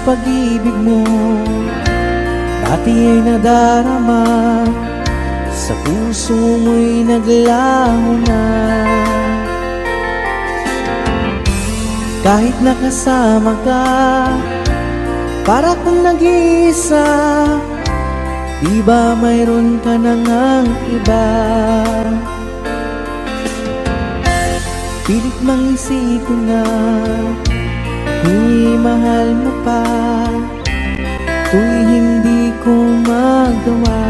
pag-ibig mo dati ay nadarama, sa puso mo'y naglaho na. Kahit nakasama ka, para kung nag-iisa, di ba mayroon ka na ngang iba? Pilit mang isipin na kung mahal mo pa, to'y hindi ko magawa.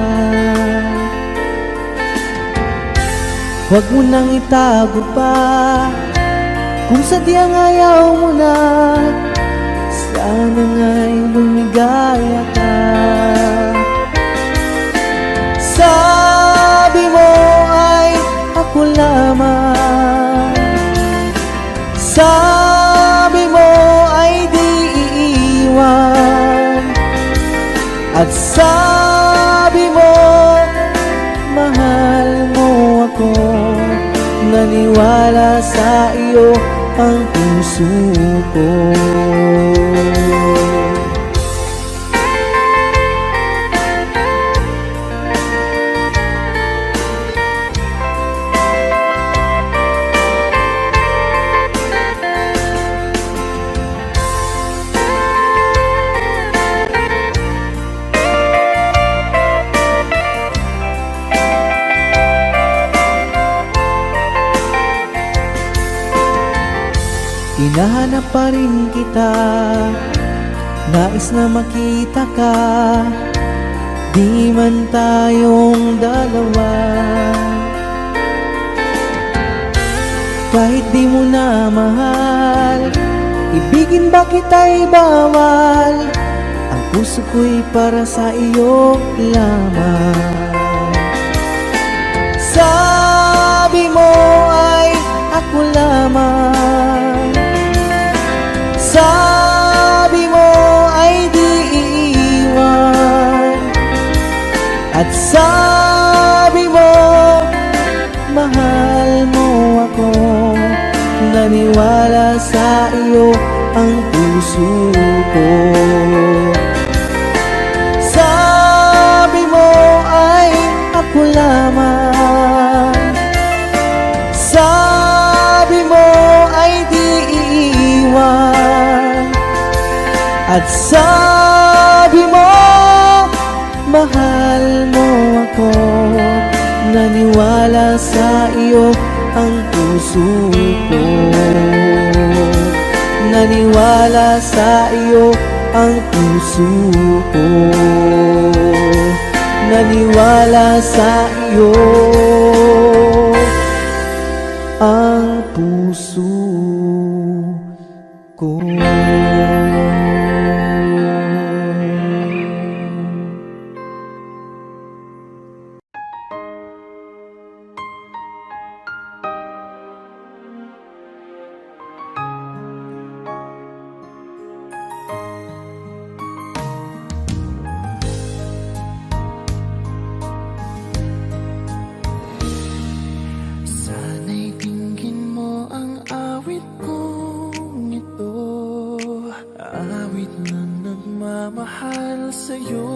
Huwag mo nang itago pa, kung sadyang ayaw mo na, sana nga'y lumigaya ka. Sabi mo ay ako lamang, sabi mo ay di iiwan, at sabi mo mahal mo ako. Naniwala sa iyo ang puso ko. Hinahanap pa rin kita, nais na makita ka, di man tayong dalawa. Kahit di mo na mahal, ibigin ba kita'y bawal? Ang puso ko'y para sa iyo lamang. Sabi mo ay ako lamang, sabi mo ay di iiwan, at sabi mo mahal mo ako. Naniwala sa iyo ang puso ko. Sabi mo ay ako lamang, sabi mo ay di iiwan, at sabi mo mahal mo ako. Naniwala sa iyo ang puso ko. Naniwala sa iyo ang puso ko. Naniwala sa iyo ang puso ko. Mahal sa'yo,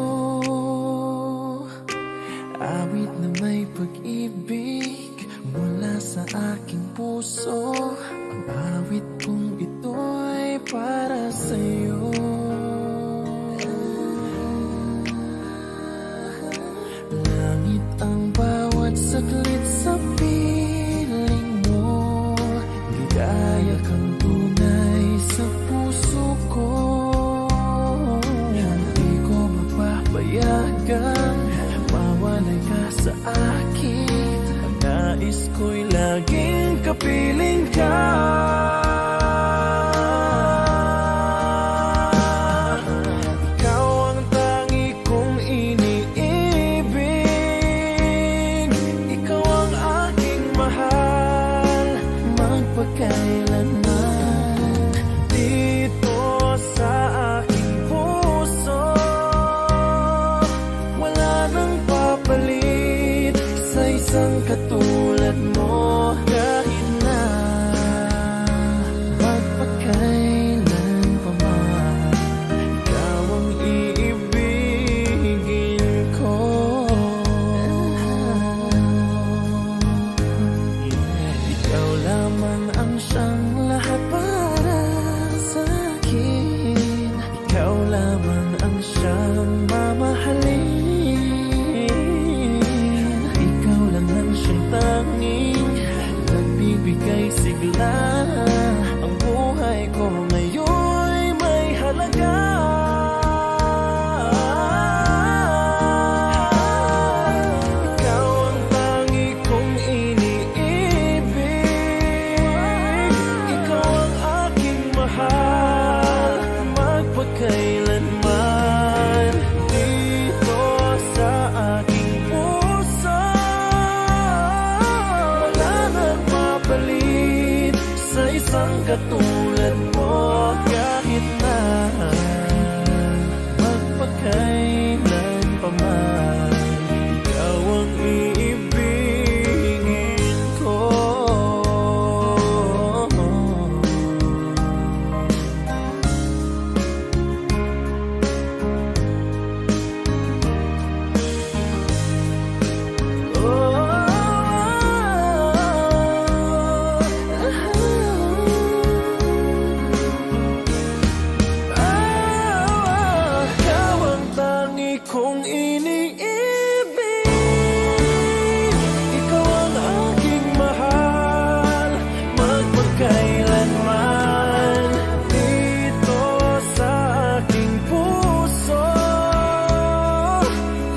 awit na may pag-ibig mula sa aking puso. Ang awit kong ito'y para sa'yo. Langit ang bawat saglit sa piling mo, ligaya kang tunay sa puso ko. Payagang mawalay ka sa akin, ang nais ko'y laging kapiling ka. Ikaw ang tangi kong iniibig, ikaw ang aking katulad mo. Kahit na magpakailan pa man, ikaw ang iibigin ko. Ikaw ang tangi kong iniibig, ikaw ang aking mahal, magpakailanman dito sa aking puso.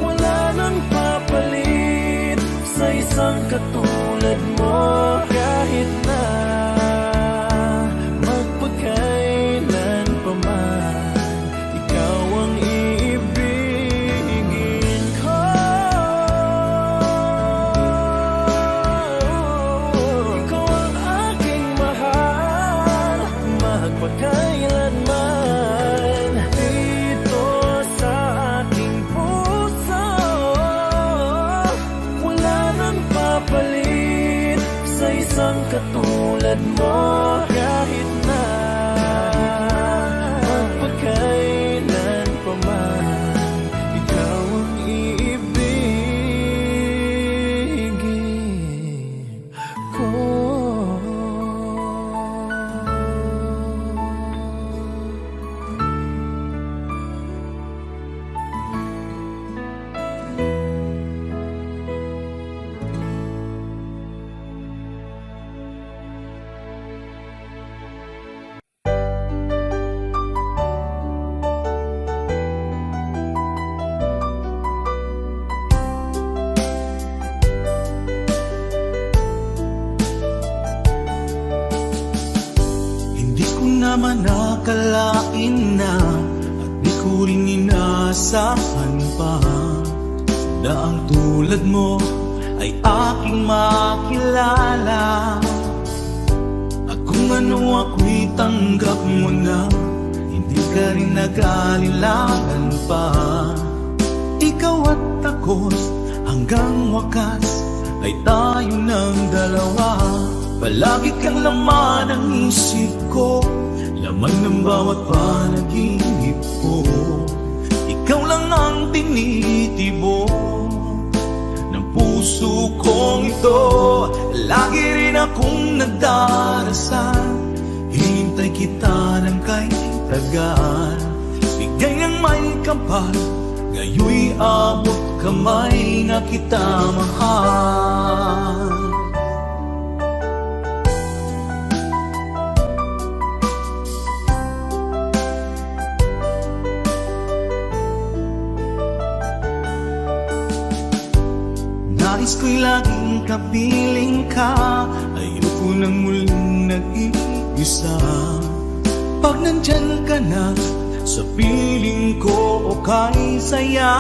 Wala nang papalit sa isang katulad mo. Kahit na magpakailan pa man, ikaw ang iibigin ko. Ikaw ang aking mahal, magpakailanman dito sa aking puso. Wala nang papalit sa isang katulad mo. Kahit na magpakailan pa man, ikaw ang iibigin ko. Hindi ko naman nakalain na at di ko rin inaasahan pa na ang tulad mo ay aking makilala. At kung ano ako'y tanggap mo na, hindi ka rin nag-alilangan pa. Ikaw at ako'y hanggang wakas ay tayo ng dalawa. Palagi kang laman ng isip ko, laman ng bawat panaginip ko. Ikaw lang ang tinitibok ng puso kong ito. Lagi rin akong nagdarasal, hintay kita ng kay tagal. Bigay ng may kapal, ngayoy abot kamay na kita mahal. Nais ko'y laging kapiling ka, ayoko nang muling nag-iisa. Pag nandyan ka na, sa piling ko okay saya.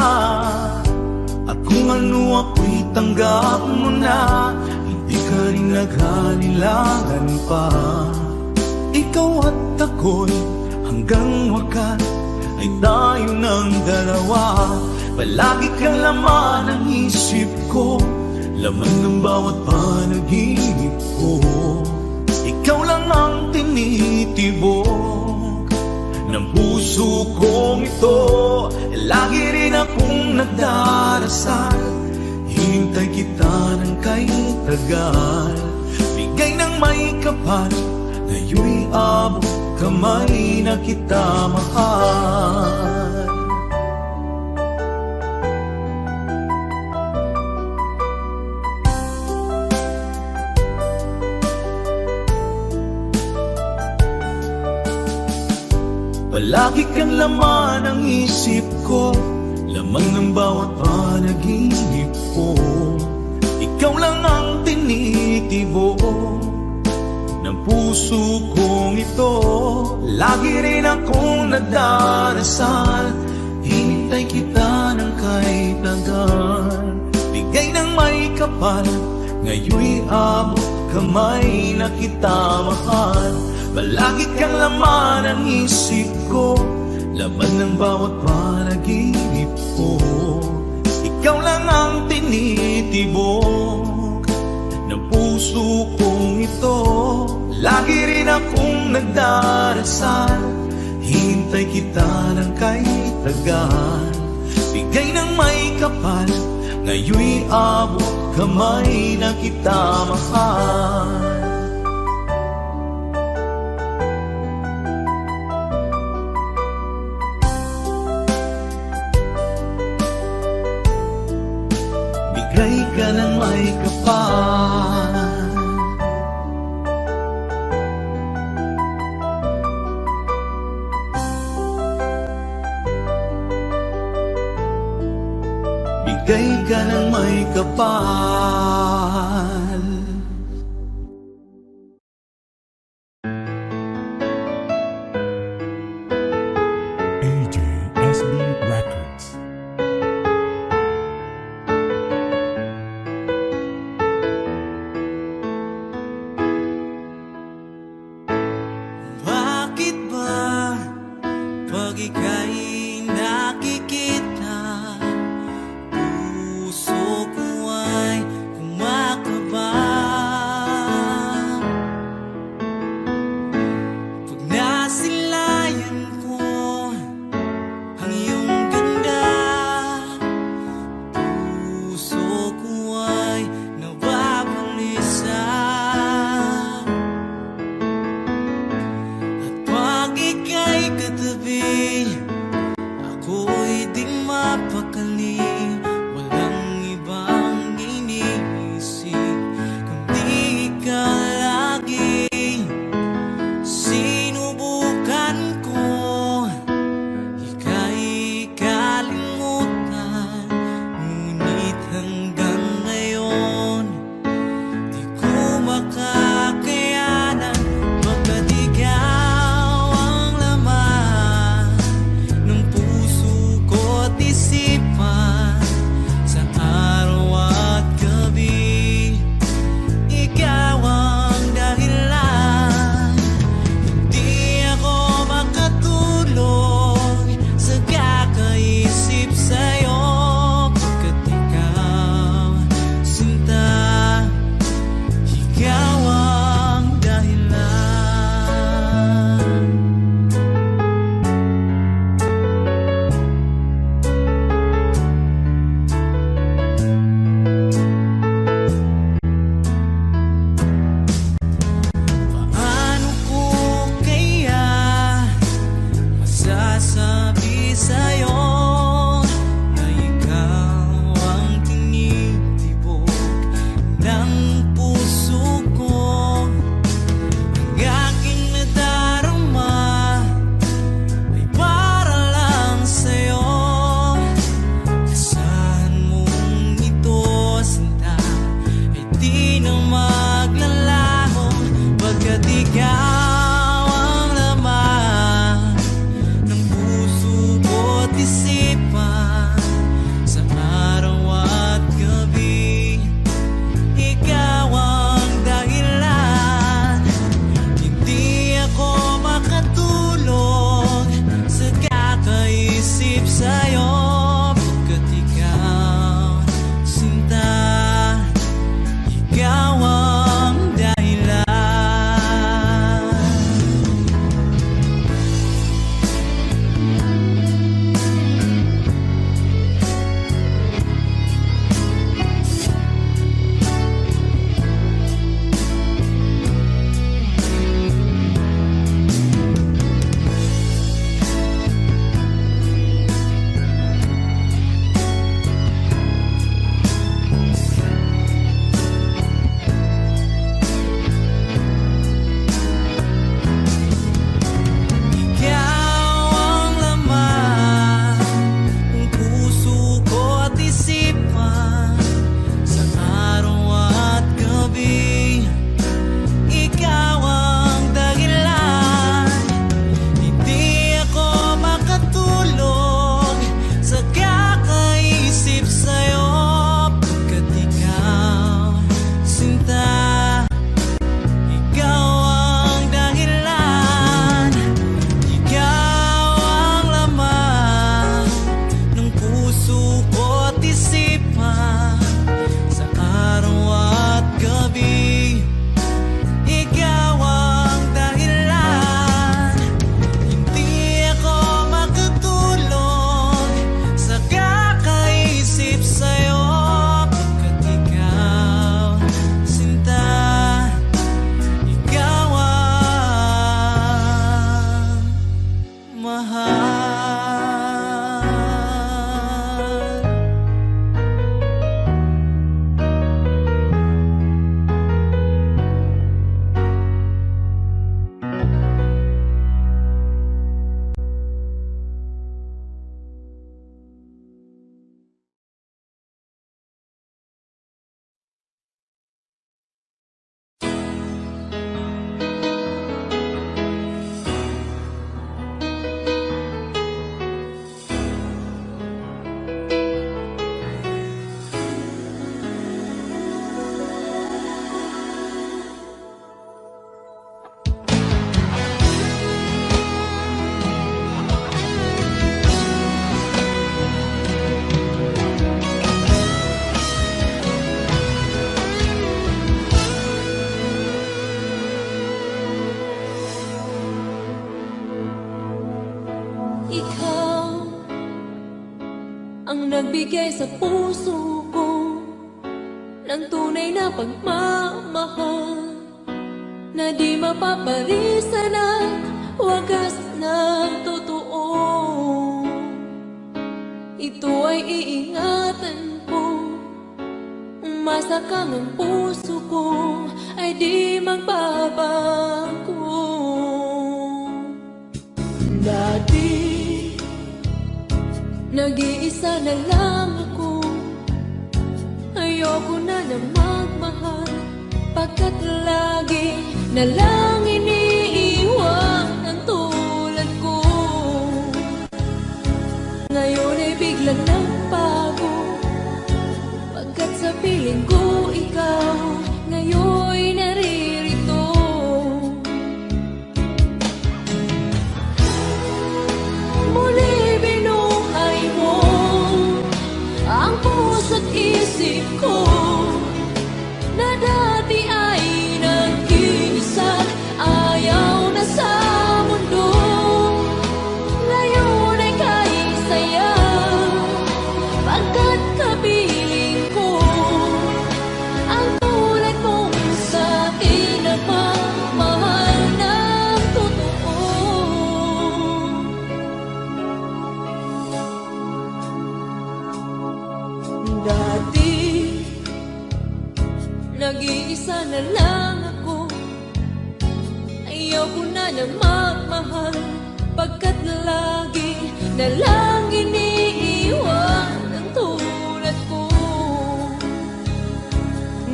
At kung ano ako'y tanggap mo na, hindi ka rin naghalilangan pa. Ikaw at ako'y hanggang wakas ay tayo ng dalawa. Palagi kang laman ng isip ko, laman ng bawat panaginip ko. Ikaw lang ang tinitibok ng puso kong ito. Lagi rin akong nagdarasal, hintay kita ng kay tagal. Bigay ng may kapal, ngayoy abot kamay na kita mahal. Palagi kang laman ng isip ko, laman ng bawat panaginip ko. Ikaw lang ang tinitibok ng puso kong ito. Lagi rin akong nagdarasal, hinintay kita ng kahit tagal. Bigay ng may kapal, ngayoy abot kamay na kita mahal. Palagi kang laman ng isip ko, laman ng bawat panaginip ko. Ikaw lang ang tinitibok ng puso kong ito. Lagi rin akong nagdarasal, hintay kita ng kay tagal. Bigay ng may kapal, ngayon'y abot kamay na kita mahal. Bigay ka ng may kapal, bigay ka ng may kapal. AJSB Records. Bakit ba pag ika'y nakikita, puso ko ay kumakaba? ibibigay sa puso ko ng tunay na pagmamahal na di mapaparisan at wagas na totoo. Ito ay iingatan ko, umasa kang ang puso ko ay di magbabago. Dati, nag-iisa na lang ako, ayoko na magmahal, pagkat lagi na lang iniiwan ang tulad ko. Ngayon ay biglang nagbago, pagkat sa piling ko ikaw ngayon'y naririto. Muli binuhay mo ang puso't isip ko na dati ay nag-iisa, ayaw na sa mundo. Ngayon ay kahit saya, pagkat kapiling ko ang tulad mong sa'kin na pagmahal ng totoo. Dati, nag-iisa na lang ako, ayaw ko na magmahal, pagkat lagi na lang iniiwan ang tulad ko.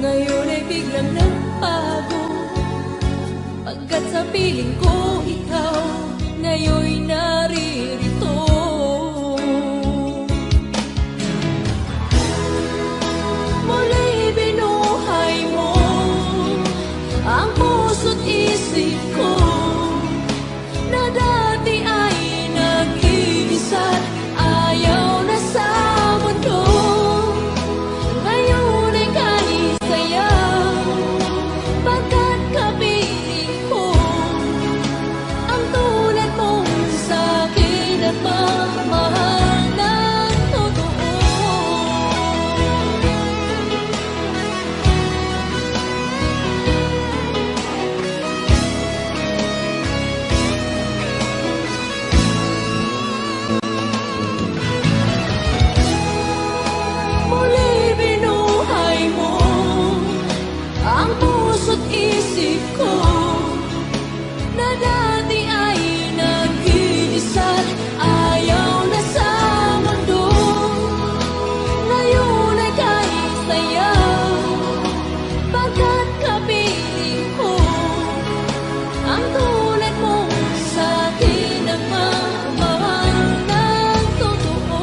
Ngayon ay biglang nagbago, pagkat sa piling ko ikaw ngayon'y naririto. Muli binuhay mo ang puso't isip ko na dati ay nag-iisa, ayaw na sa mundo. Ngayon ay kahit saya, pagkat kapiling ko ang tulad mong sa'kin at magmahal ng totoo. Muli binuhay mo ang puso't isip ko na dati ay nag-iisa, ayaw na sa mundo. Ngayon ay kahit saya, pagkat kapiling ko ang tulad mong sa'kin ang magmahal ng totoo.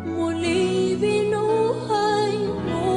Muli binuhay mo.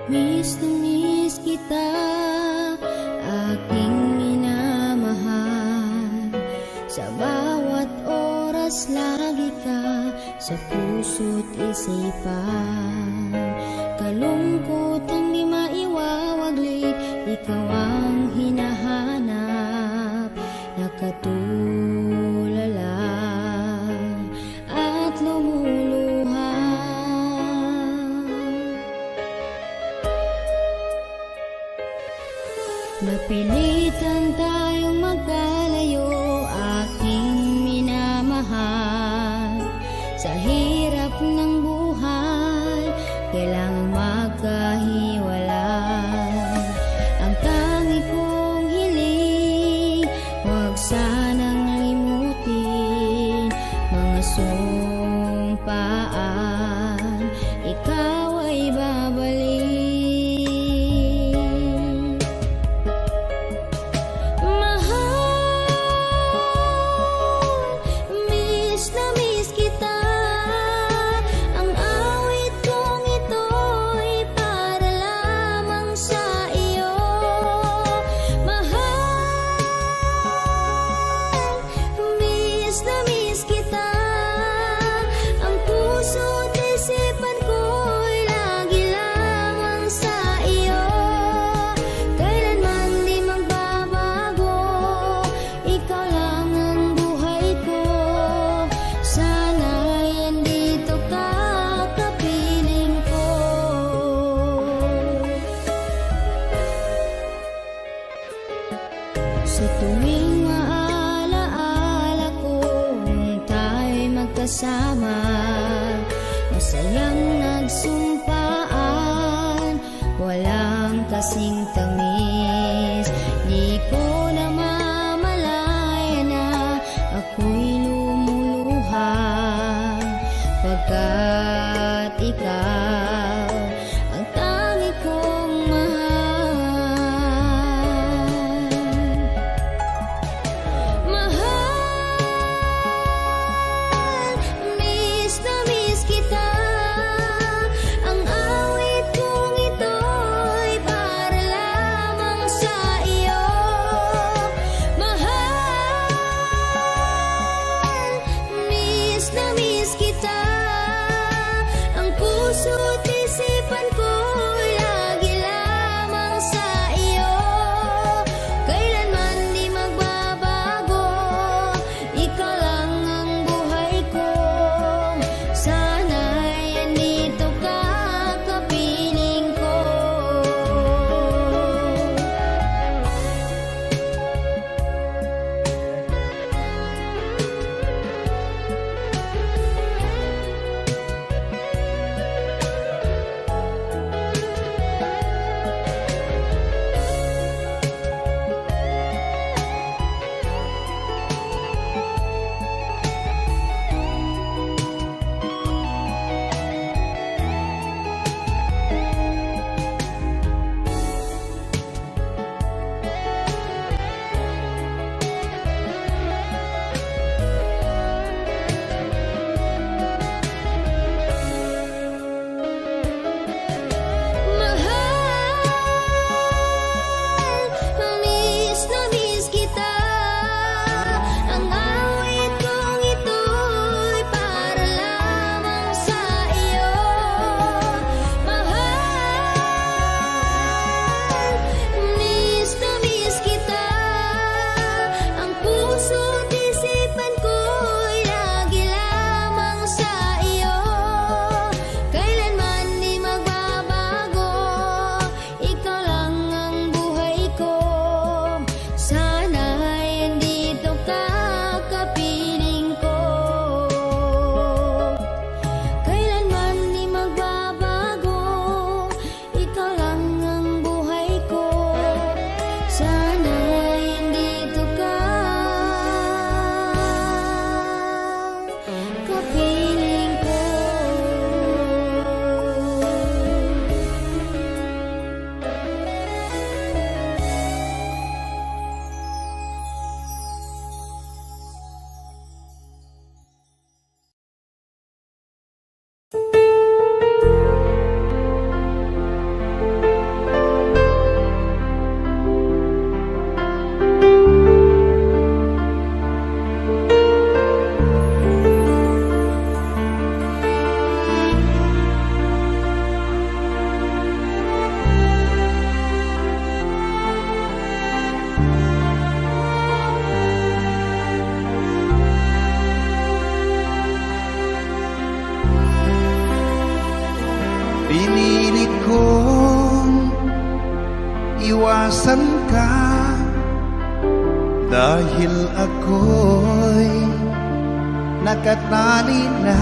Miss na miss kita, aking minamahal. Sa bawat oras lagi ka sa puso't isipan. Kalungkot ang di maiwawaglit, ikaw ang hinahanap. Nakatulala at lumuluha. Napilitan tayong magkalayo, aking minamahal. Sa hirap ng kailangang magkahiwalay. Ang tangi kong hiling, huwag sanang limutin mga sumpaan, ikaw ay babalik. Miss na miss kita. Ang awit kong ito'y para lamang sa iyo. Mahal, miss na miss kita. Ang puso't isipan ko'y lagi lamang sa iyo. Kailanman di magbabago, ikaw lang ang buhay ko. Sana'y andito ka, kapiling ko. Sa tuwing maalaala ko nung tayo'y magkasama, masayang nagsumpaan, walang kasing tamis. Di ko namamalaya na ako'y lumuluha, pagkat ikaw ang tangi kong mahal. Mahal, miss na miss kita. Ang awit kong ito'y para lamang sa iyo. Mahal, miss na miss kita. Ang puso't isipan ko'y lagi lamang sa iyo. Kailanman di magbabago, ikaw lang ang buhay ko. Sana'y andito ka, kapiling ko. Mahal, miss na miss kita. Ang awit kong ito'y para lamang sa iyo. Mahal, miss na miss kita. Ang puso't isipan ko'y lagi lamang sa iyo. Kailanman di magbabago, ikaw lang ang buhay ko. Sana'y andito ka, kapiling ko. Kailanman di magbabago, ikaw lang ang buhay ko. Sana'y andito ka, kapiling ko. Pinilit kong iwasan ka dahil ako'y nakatali na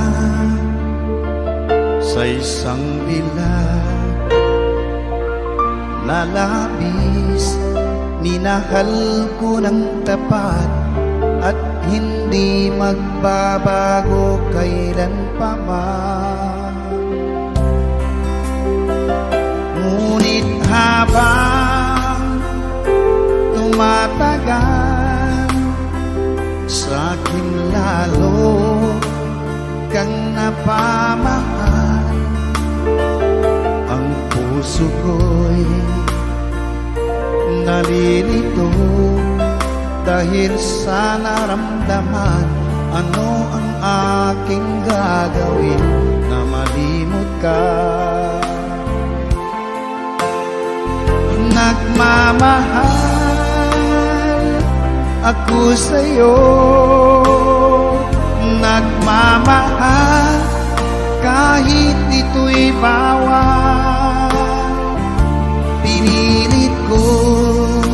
sa isang dilag na labis. Minahal ko ng tapat at hindi magbabago kailan pa man. Ngunit habang tumatagal, sa'kin lalo kang napamahal. Ang puso ko'y nalilito dahil sa naramdaman. Ano ang aking gagawin na malimot ka? Nagmamahal ako sa'yo, nagmamahal kahit ito'y bawal. Pinilit kong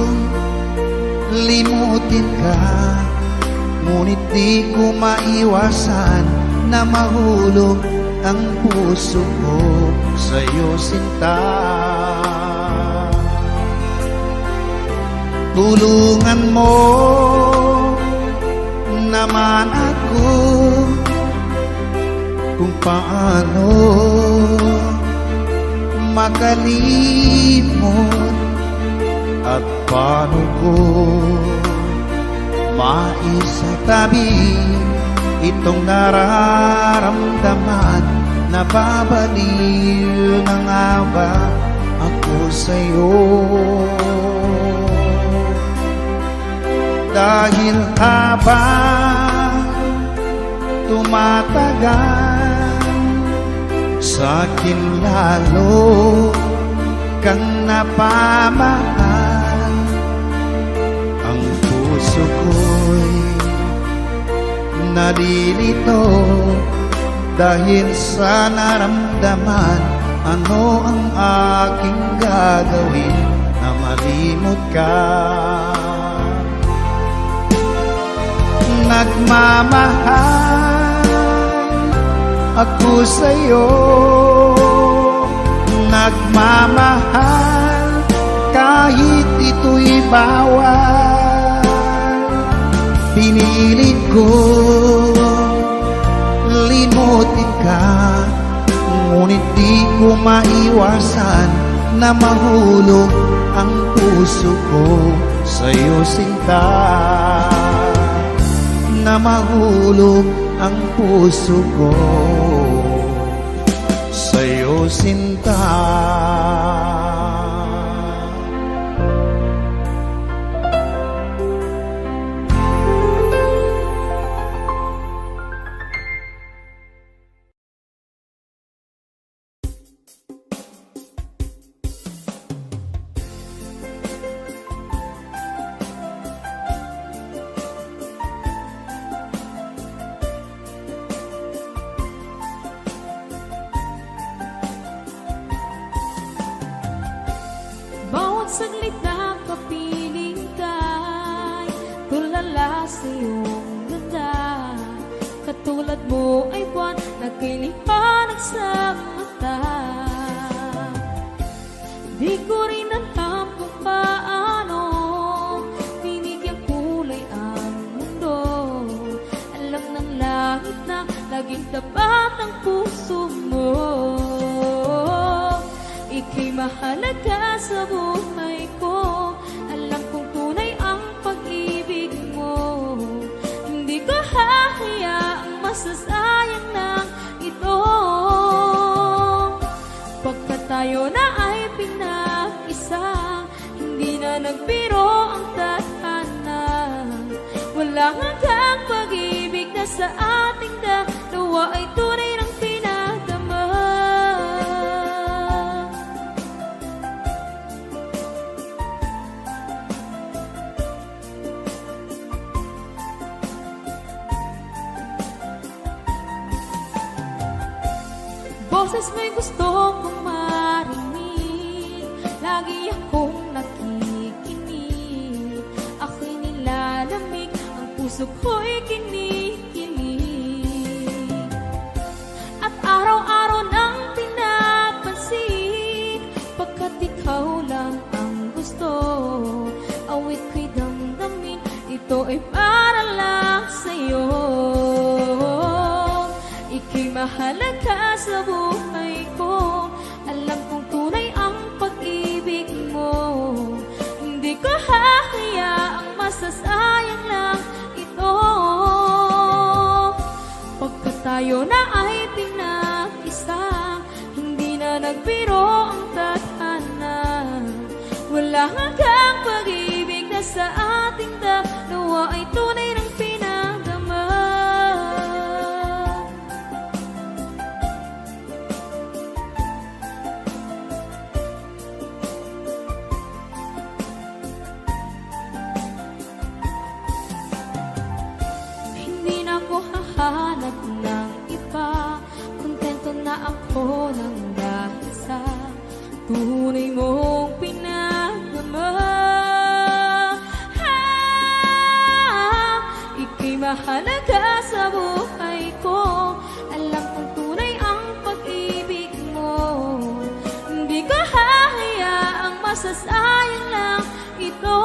limutin ka, ngunit di ko maiwasan na mahulog ang puso ko sa'yo, sinta. Tulungan mo naman ako kung paano makalimot at paano ko maisatabi itong nararamdaman. Nababaliw na nga ba ako sa'yo? Dahil habang tumatagal, sa'kin lalo kang napamahal. Ang puso ko'y nalilito dahil sa naramdaman. Ano ang aking gagawin na malimot ka? Nagmamahal ako sa'yo, nagmamahal kahit ito'y bawal. Pinilit ko limutin ka, ngunit di ko maiwasan na mahulog ang puso ko sa'yo, sinta. Na mahulog ang puso ko sa'yo, sinta. Bawat saglit na kapiling ka'y tulala sa iyong ganda. Katulad mo ay buwan na kiliwanag sa mata. Di ko rin alam kung paano binigyan kulay ang mundo. Alam ng langit na laging tapat ang puso mo. Ika'y mahalaga sa buhay ko. Alam kong tunay ang pag-ibig mo. Hindi ko hahayaang masasayang ng ito. Pagkat tayo na ay pinag-isa, hindi na nagbiro ang tadhana. Walang hanggang pag-ibig na sa ating dalawa ay tunay ng pinagdama. Boses mo'y gusto kong marinig, lagi akong nakikinig. Ako'y nilalamig, ang puso ko'y kinikilig. At araw-araw nang tayo na ay pinag-isa, hindi na nagbiro ang tadhana. Wala hanggang pag-ibig na sa ating dalawa ay tunay ng pinagdama. Hindi na ako hahanap ng iba, kontento na ako ng dahil sa tunay mong pinagdama. Ika'y mahalaga sa buhay ko, alam kong tunay ang pag-ibig mo. Hindi ko hahayaang masasayang lang ito.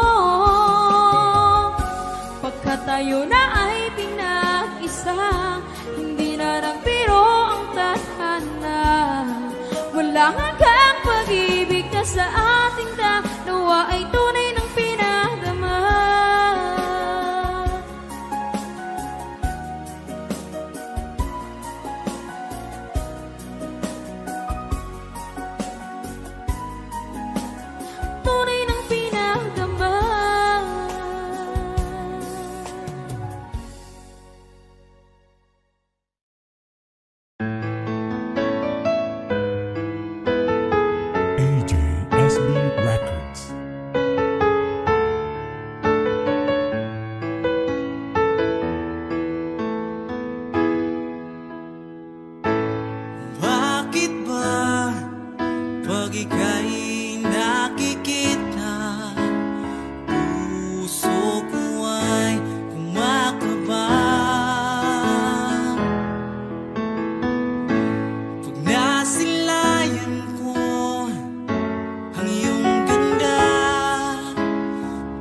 Pagkat tayo na ay pinag-isa, hindi na nagbiro ang tadhana. Wala hanggang pag-ibig na sa ating dalawa ay tunay ng pinagdama. Tunay ng pinagdama. AJSB Records. Bakit ba pag ika'y nakikita, puso ko ay kumakaba? Pag nasilayan ko ang iyong ganda,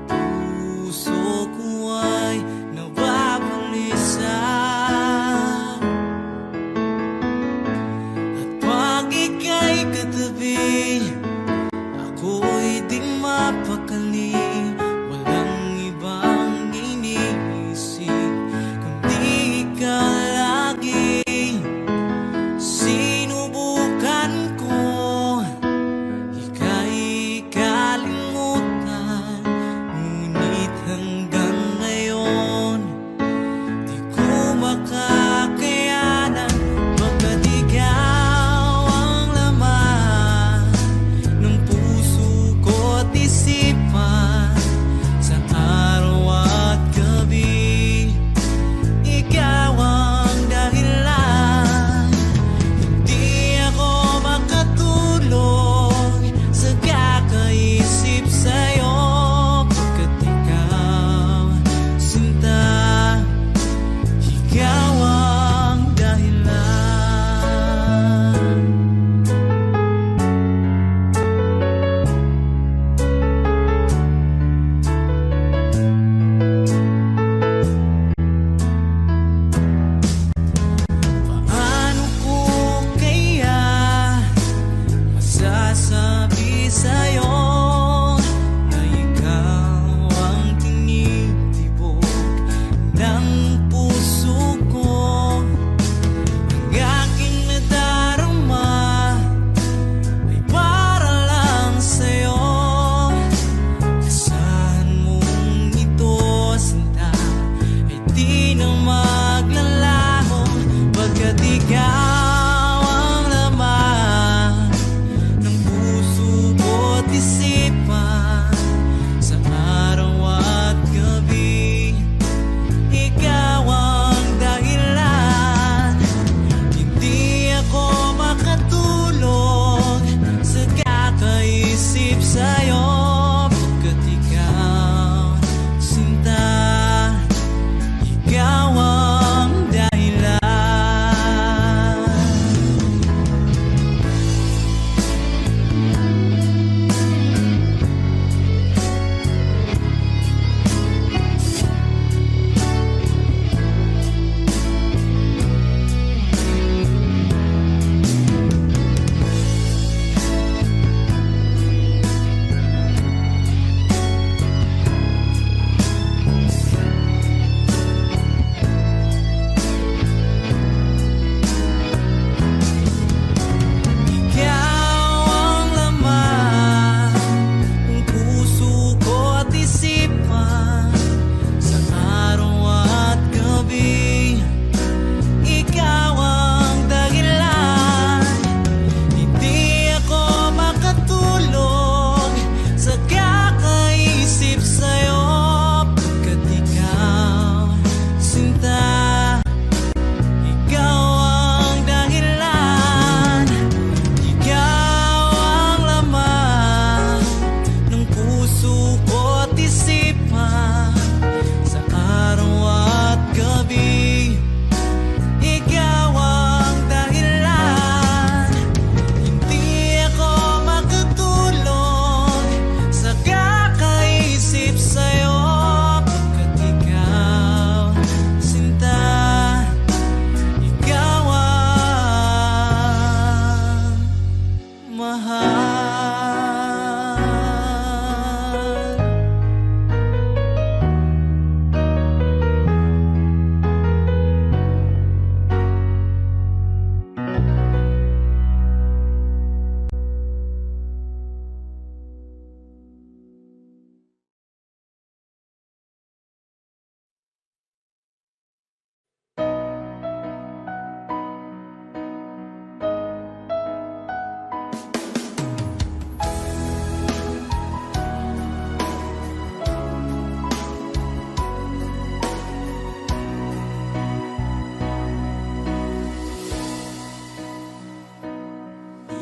puso ko ay nababalisa. At pag ika'y katabi, ako'y di mapakali. Walang ibang iniisip kundi ikaw lagi. Sinubukan ko ika'y kalimutan, ngunit hanggang ngayon di ko makakayanan. Pagkat ikaw ang laman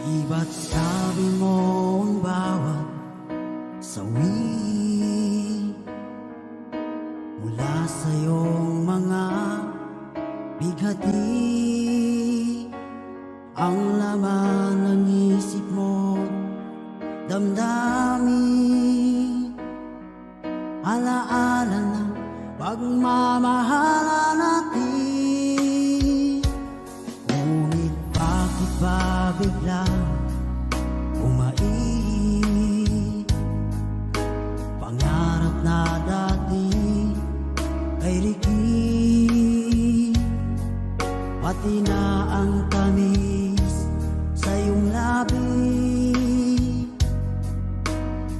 Di ba't sabi mo ang bawat sawi mula sa iyong mga bighati ang laman ng isip mo, damdamin, alaala ng pagmamahala natin. Ngunit bakit ba biglang umait? Pangarap na dati ay likid, pati na ang tamis sa iyong labi,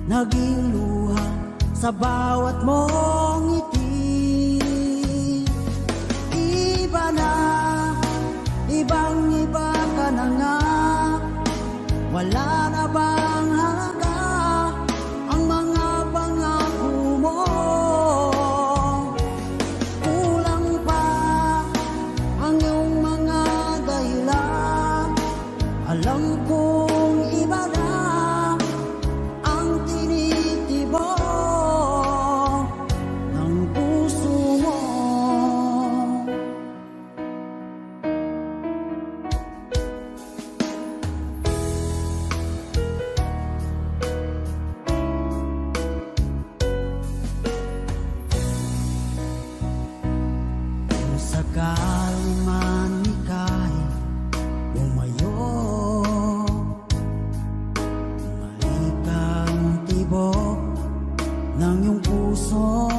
naging luha sa bawat mong ngiti. Iba na, ibang iba ka na nga, wala na bang halaga ang mga pangako mo? Kulang pa ang iyong mga dahilan, alam kong iba na ang tinitibok ng puso mo. Kung sakali man ika'y lumayo, may kang tibok ng iyong puso,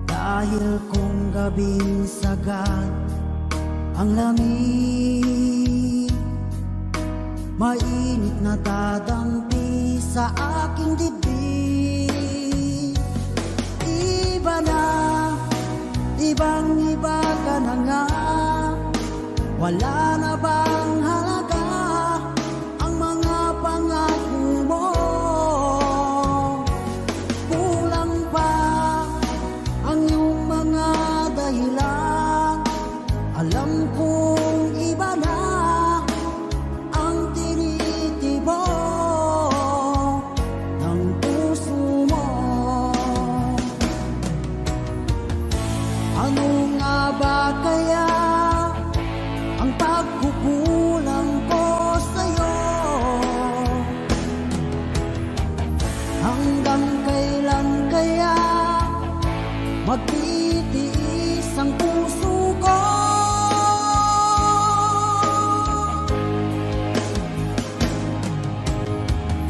dahil kung gabing sagad ang lamig, mainit na dadampi sa aking dibdib. Iba na, ibang iba ka na nga, wala na bang halaga ang mga pangako mo? Kulang pa ang iyong mga dahilan, alam kong iba na ang tinitibok ng puso mo. Ano nga ba kaya ang pagkukulang ko sa'yo? Hanggang kailan kaya magtitiis ang puso ko?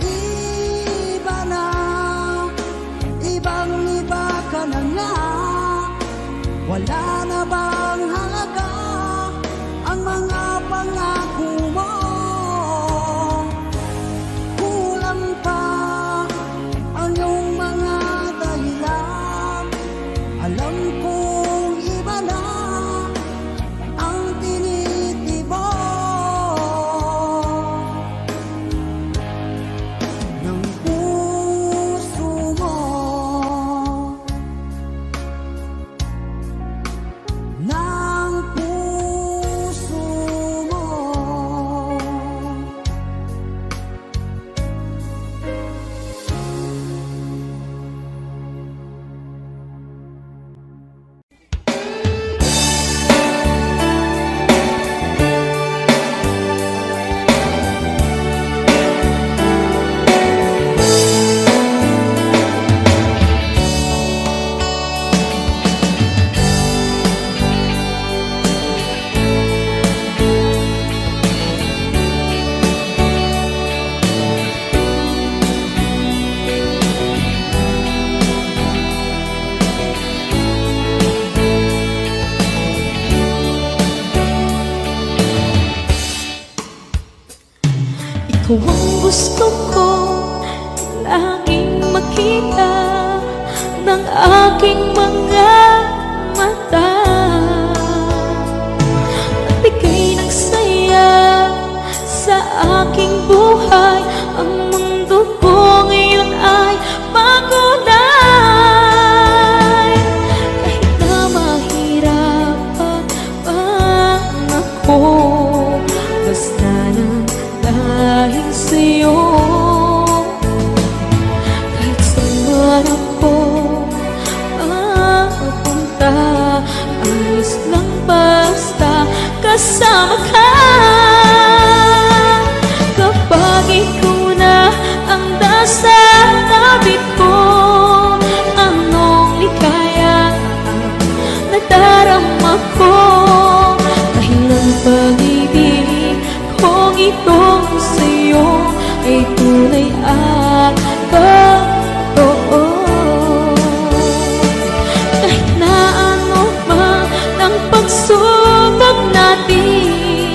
Iba na, ibang iba ka na nga, wala na bang halaga ang mga pangako mo? Kulang pa ang iyong mga dahilan, alam kong iba na ang tinitibok ng puso mo. Ng puso mo. Ikaw ang gusto ko laging makita ng aking mga mata. Nagbigay ng saya sa aking buhay, ang mundo ko ngayon ay makulay. Kahit na mahirapan ako, basta lang itong sa'yo ay tunay at totoo. Kahit na ano man ang pagsubok natin,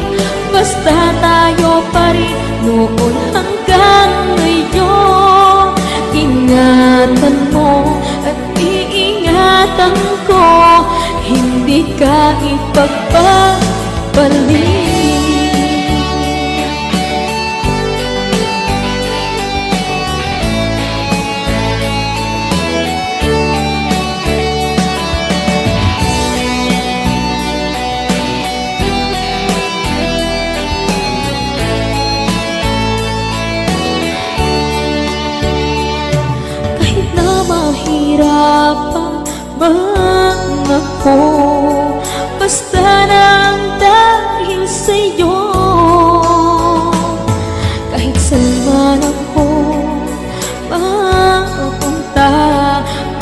basta tayo pa rin noon hanggang ngayon. Ingatan mo at iingatan ko, hindi ka ipagpapalik. Kahit na mahirapan man ako, basta nang dahil sa'yo. Kahit saan man ako mapunta,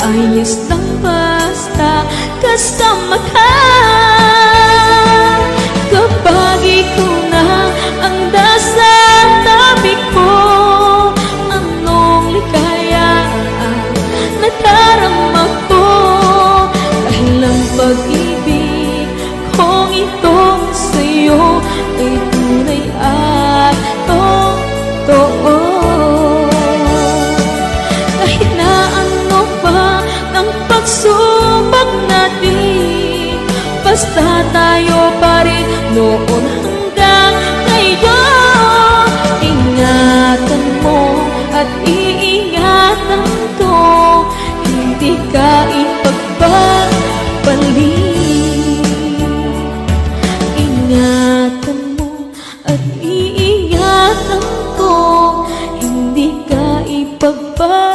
ayos lang basta kasama ka. Kapag ikaw na ang nasa tabi ko, anong ligaya ang nadarama ko. Dahil ang pag-ibig kong itong sa'yo ay tunay at totoo. Kahit na ano pa ng pagsubok natin, basta tayo pa rin noon hanggang ngayon. Ingatan mo at iingatan ko, hindi ka ipagpapalik. Ingatan mo at iingatan ko, hindi ka ipagpapalik.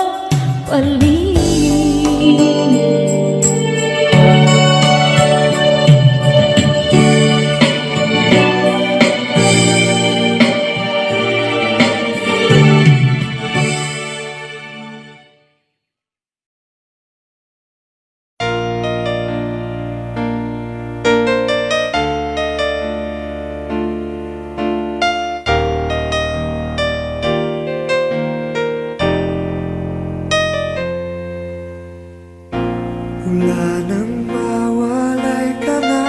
Wala nang mawalay ka na,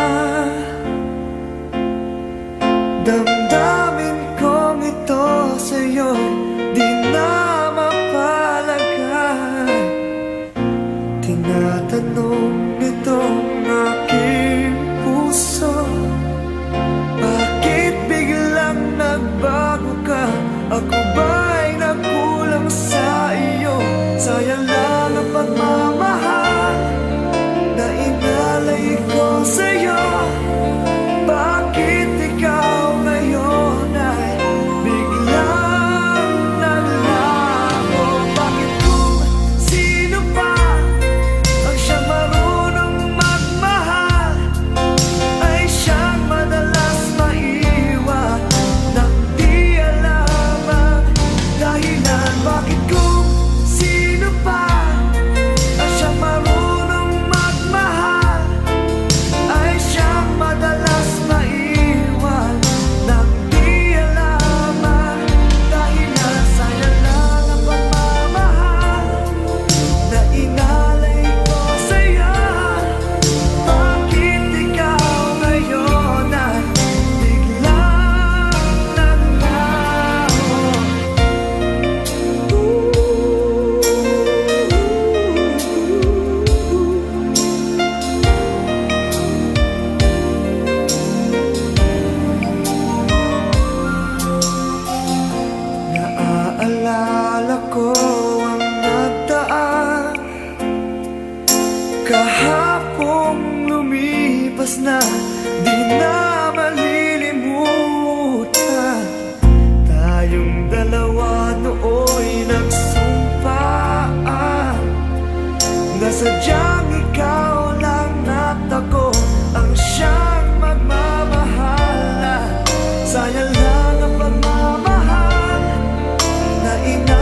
damdamin kong ito sa'yo di na mapalagay. Tinatanong nitong aking puso, bakit biglang nagbago ka? Ako ba'y nagkulang sa iyo? Sayang lang ang pagmamahal na inalay ko sa'yo. Bakit ikaw ngayon ay biglang naglaho? Bakit kung sino pa ang siyang marunong magmahal ay siyang madalas maiwan nang di alam ang dahilan? Bakit kung sino pa ang siyang marunong magmahal ay siyang madalas maiwan nang di alam ang dahilan? Sayang lang ang pagmamahal na inalay ko sa'yo. Bakit ikaw ngayon ay biglang naglaho? Naaalala ko ang nagdaan, kahapong lumipas na, di na malilimutan. Tayong dalawa nooy nagsumpaan na sadyang ikaw lang at ako ang siyang magmamahalan. Sayang lang ang pagmamahal na ina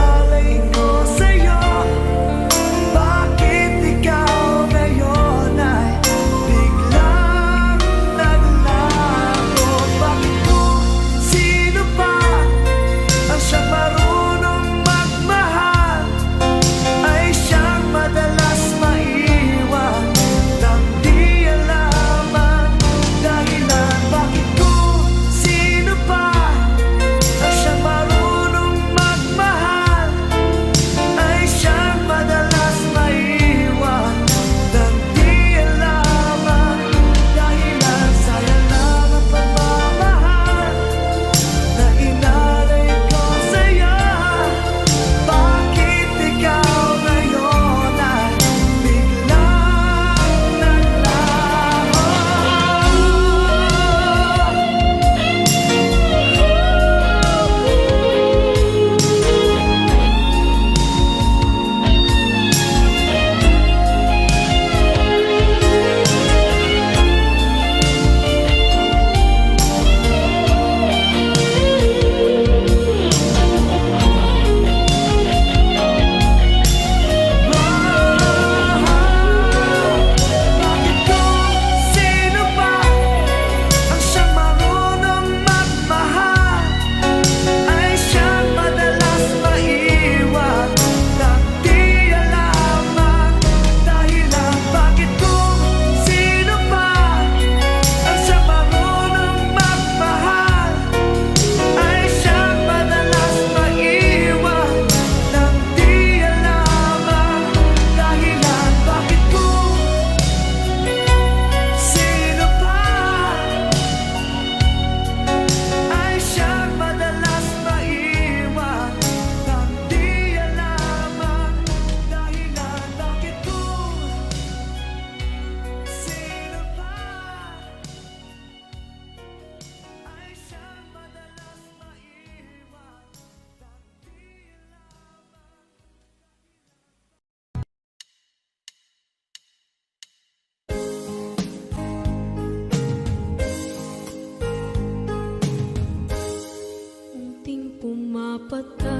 pumapata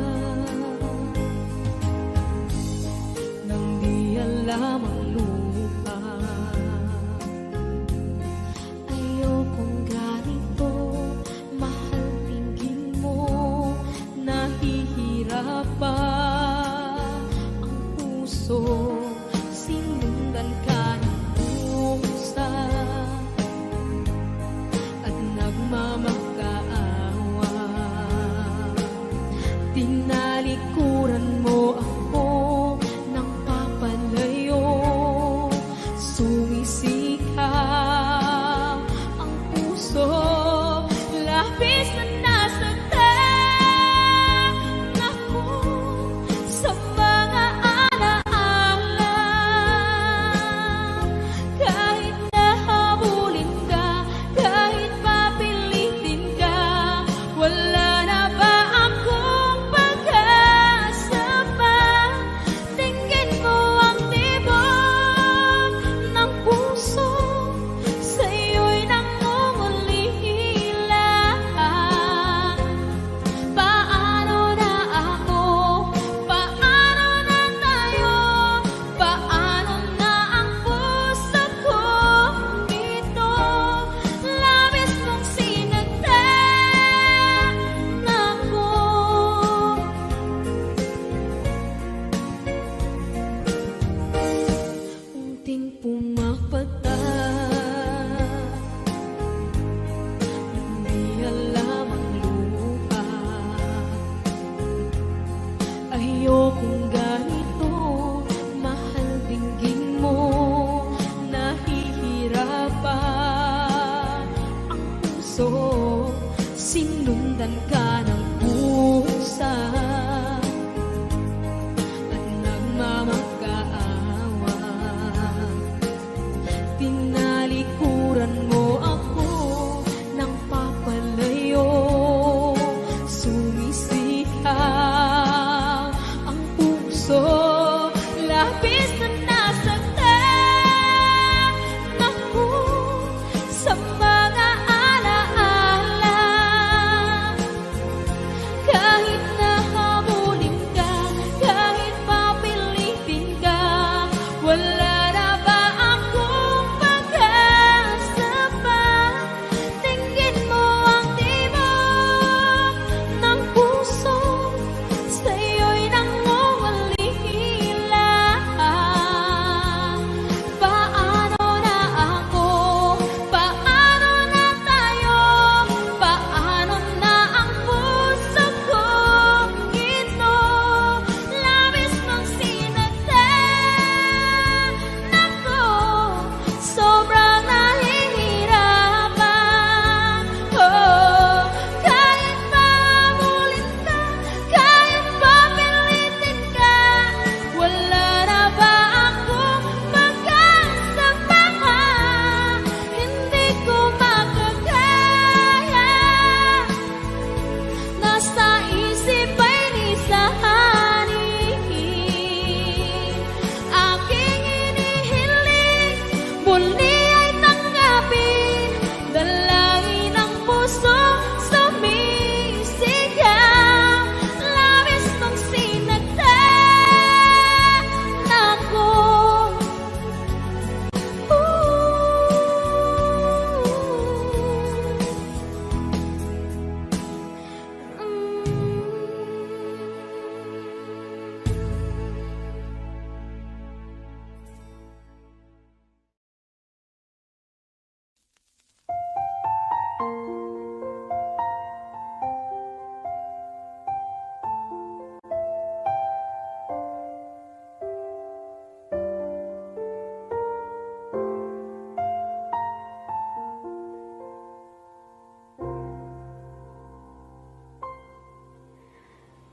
nang di alam ang lupa. Ayokong ganito, mahal tingin mo, nahihirapan ang puso, sinundan ka ng pusa at nagmamakaawa. Tinalikuran mo ako ng papalayo, sumisikap ang puso, labis na nasaktan ako sa mga alaala. Kahit nahabulin ka, kahit papilitin ka, wala na ba akong pag-asa pa? Tingin mo ang tibok ng puso, sa'yo'y nangungulila. Paano na ako? Paano na tayo? Paano na ang puso ko ito? Labis mong sinagtan ako. Unting pumapata, hindi alam ang lupa. Ayokong ganito, mahal dinggin mo, nahihirapan ang puso, sinundan ka ng pusa at nagmamakaawa. Tinalikuran mo ako ng papalayo, sumisikap ang puso, labis na nasaktan ako sa mga alaala. Kahit nahabulin ka, kahit papilitin ka, wala na ba akong pag-asa pa? Tingin mo ang tibok ng puso, sa'yo'y nangungulila. Paano na ako? Paano na tayo? Paano na ang puso ko ito? Labis mong sinagtan ako, sobrang nahihirapan. Oh, kahit mahabulin ka, kahit papilitin ka, wala na ba akong pag-asa pa? Hindi ko makakaya, nasa isip ay nisahanin. Aking inihiling, muli ay tanggapin, dalangin ang puso, sumisigaw, labis mong sinagtan ako.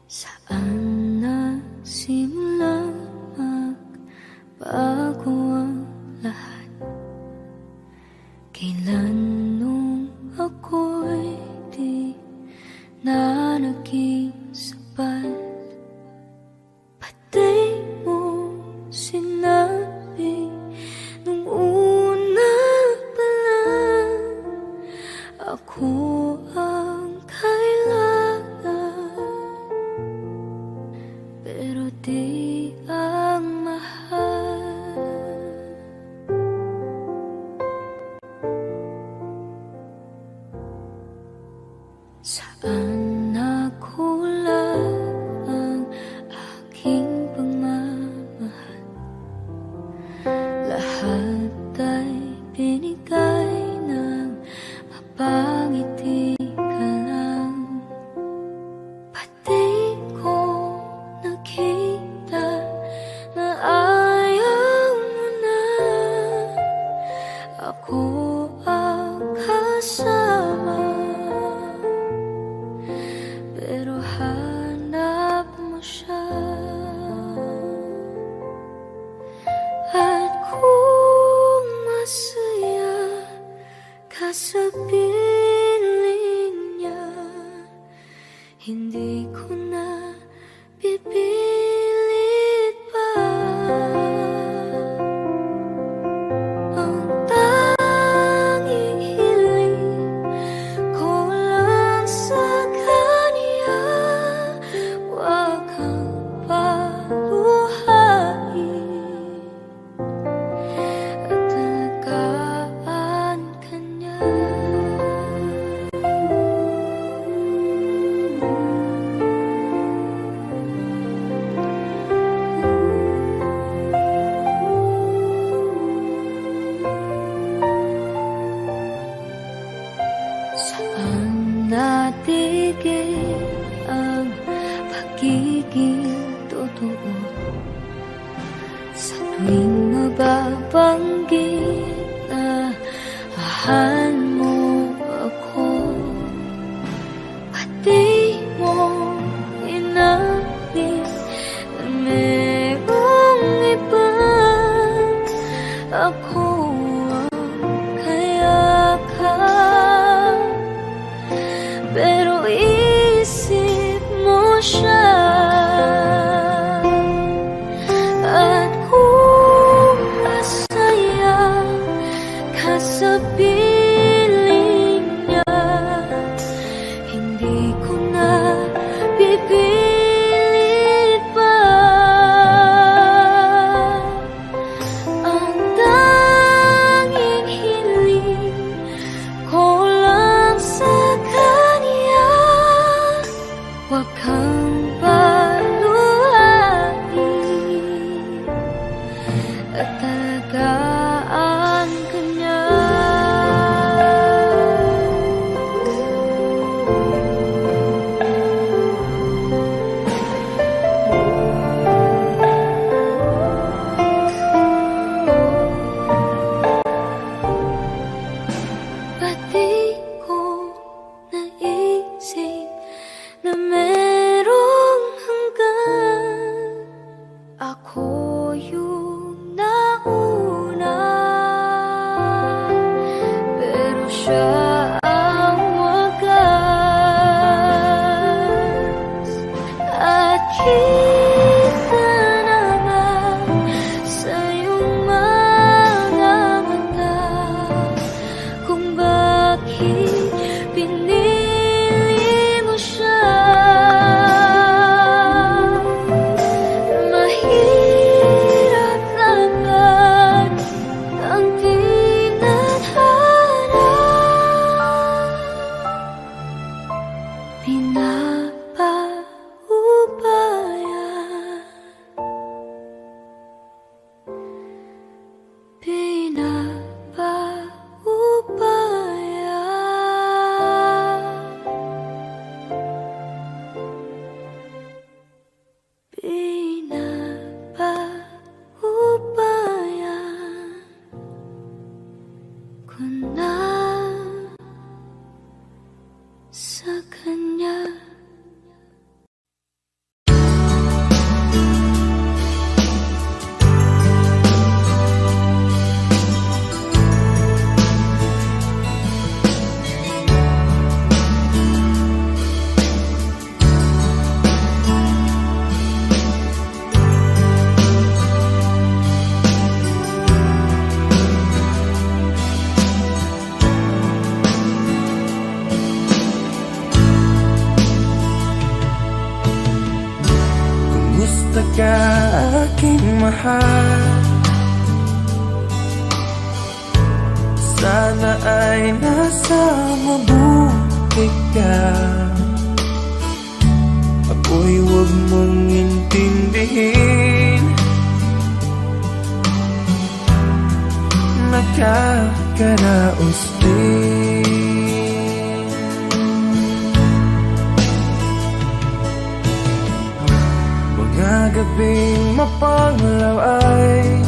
Saan nagsimula magbago ang lahat? Kailan nung ako'y di na naging sapat? Pati mo sinabi nung una pa lang, ako ang kailangan. pero hanap mo siya. At kung masaya ka sa piling niya, hindi ko na pipilit pa. Ang tanging hiling ko lang sa kanya, wag kang paluhain at alagaan ka niya. Saan natigil ang pagiging totoo? Sa tuwing mababanggit na mahal mo ako, pati mo inamin na merong iba. Ako ang kayakap, pero isip mo siya. At kung masaya ka sa piling niya, hindi ko na pipilit pa. Ang tanging hiling ko lang sa kanya, wag kang paluhain at alagaan ka niya. Pati ko naisip na merong hanggan, ako yung nauna, pero siya ang wagas. At kita naman sa iyong mga mata kung bakit pinili mo siya. Mahirap laban ang tinadhana, pinapaubaya, pinapaubaya ko na sa kanya. Kumusta ka aking mahal? Sana ay nasa mabuti ka. Ako'y huwag mong intindihin, nakakaraos din. Mga gabing mapanglaw ay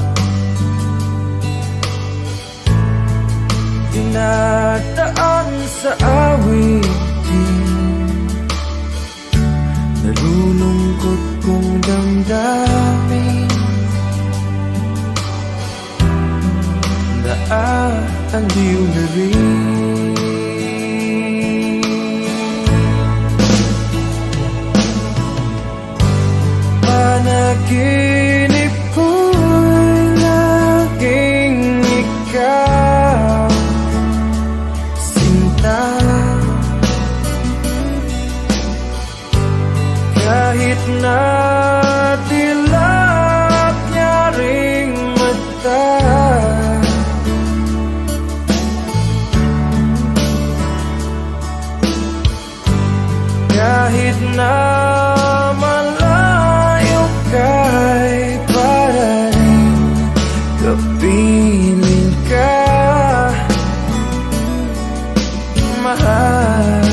dinadaan sa awitin, nalulungkot kong damdamin. Naaaliw na rin. Panaginip ko'y laging ikaw, sinta. Kahit na dilat niya ring mata, kahit na malayo ka'y para rin kapiling ka, mahal.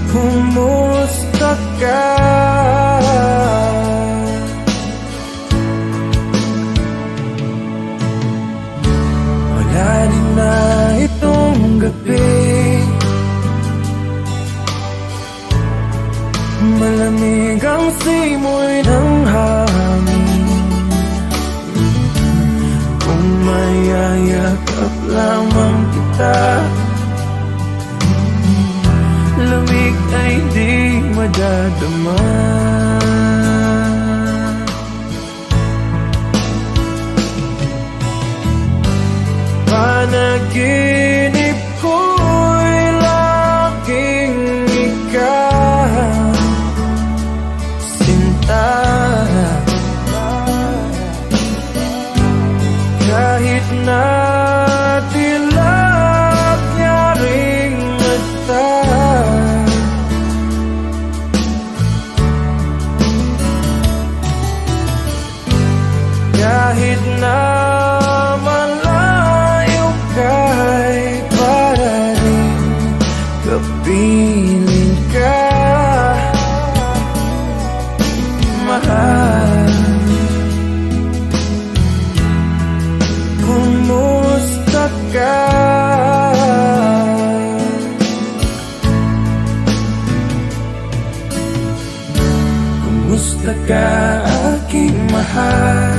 Kumusta ka? Malalim na itong gabi, malamig ang simoy ng hangin. Kung mayayakap lamang kita, lamig ay di madadama. Panaginip ko'y laging ikaw, sinta. Kahit na dilat niya ring mata, kahit na malayo ka'y para rin kapiling ka, mahal. Kumusta ka? Kumusta ka, aking mahal?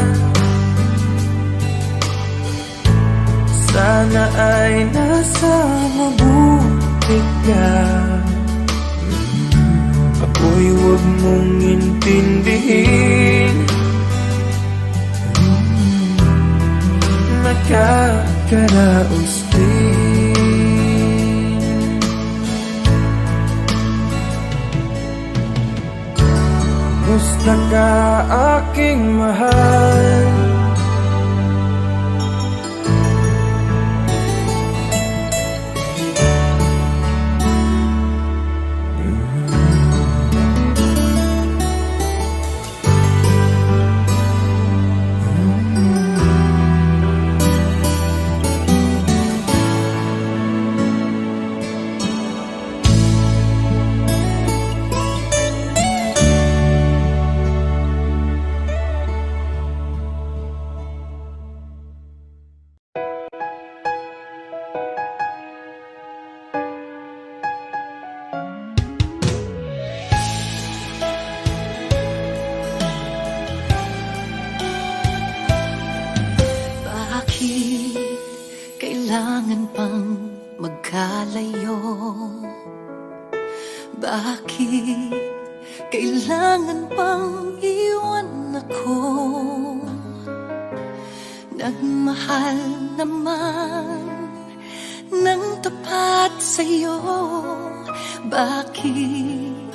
Sana ay nasa mabuti ka. Ako'y huwag mong intindihin, nakakaraos din. Kumusta ka, aking mahal? Kailangan pang magkalayo? Bakit kailangan pang iwan ako? Nagmahal naman ng tapat sa'yo. Bakit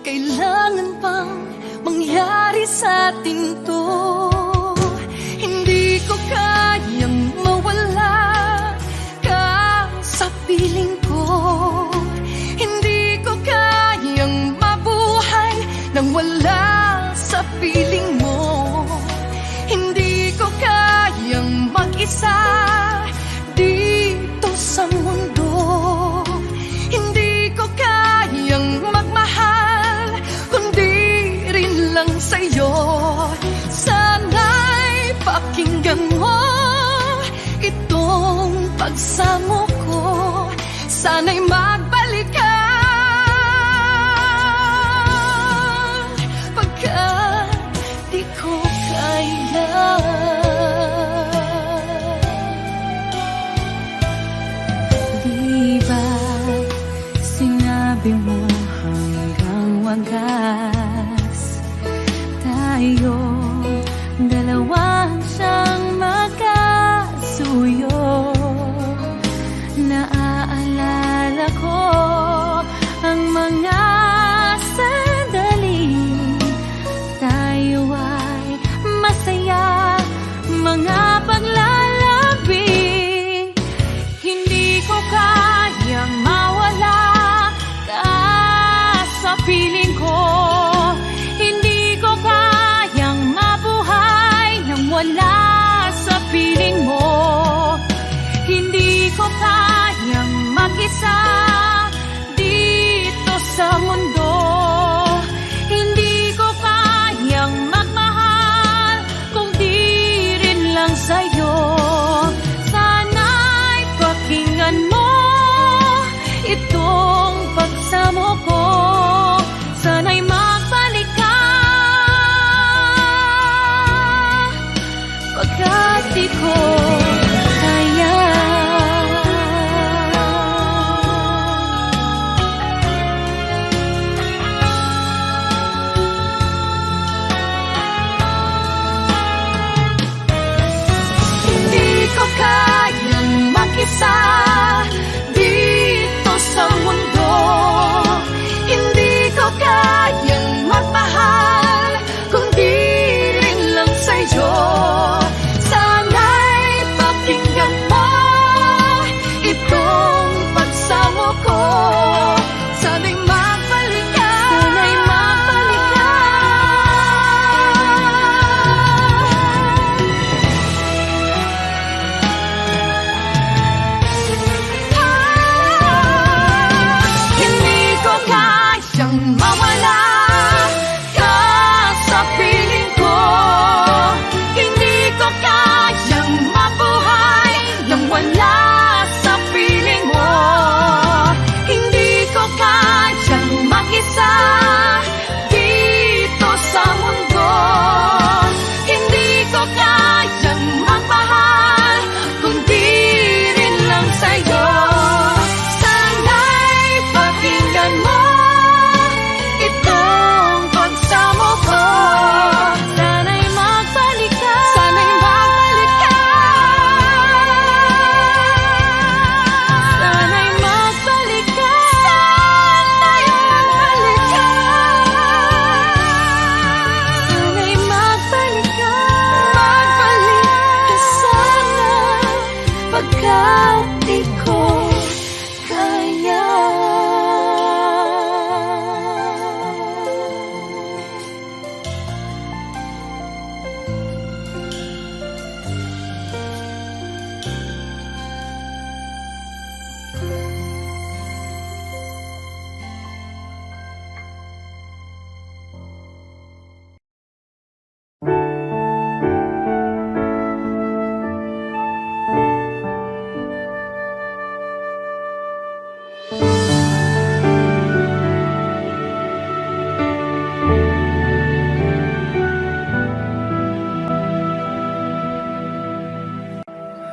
kailangan pang mangyari sa atin to? Hindi ko kayang mawala ka sa piling ko. Hindi ko kayang mabuhay nang wala sa piling mo. Hindi ko kayang mag-isa dito sa mundo. Hindi ko kayang magmahal kundi rin lang sa'yo. Sana'y pakinggan mo itong pagsamo ko. Sana'y magbalik ka sabi mo hanggang wagas tayo dalawang siyang magkasuyo. Naaalala ko ang mga sandali tayo ay masaya, mga paglalambing. Hindi ko kayang mawala ka sa piling ko. Hindi ko kayang mabuhay nang wala sa piling mo. Hindi ko kayang mag-isa dito sa mundo. Hindi ko kayang magmahal kung di rin lang sa'yo. Sana'y pakinggan mo itong pagsamo ko. Sana'y magbalik ka, pagkat di ko kaya. Hindi ko kayang mag-isa dito sa mundo. Hindi ko kayang magmahal kung di rin lang sa'yo. Sana'y pakinggan mo itong pagsamo ko. Sana'y magbalik ka, sana'y magbalik ka. Hindi ko kayang mawala ka sa piling ko. Hindi ko kayang mabuhay nang wala sa piling mo. Hindi ko kayang mag-isa dito sa mundo. Hindi ko kayang magmahal kung di rin lang sa'yo. Sana'y pakinggan mo itong pagsamo ko. Sana'y magbalik ka, sana'y magbalik ka. Sana'y magbalik ka, sana'y magbalik ka. Sana'y magbalik ka, magbalik ka sana, pagkat di ko kaya.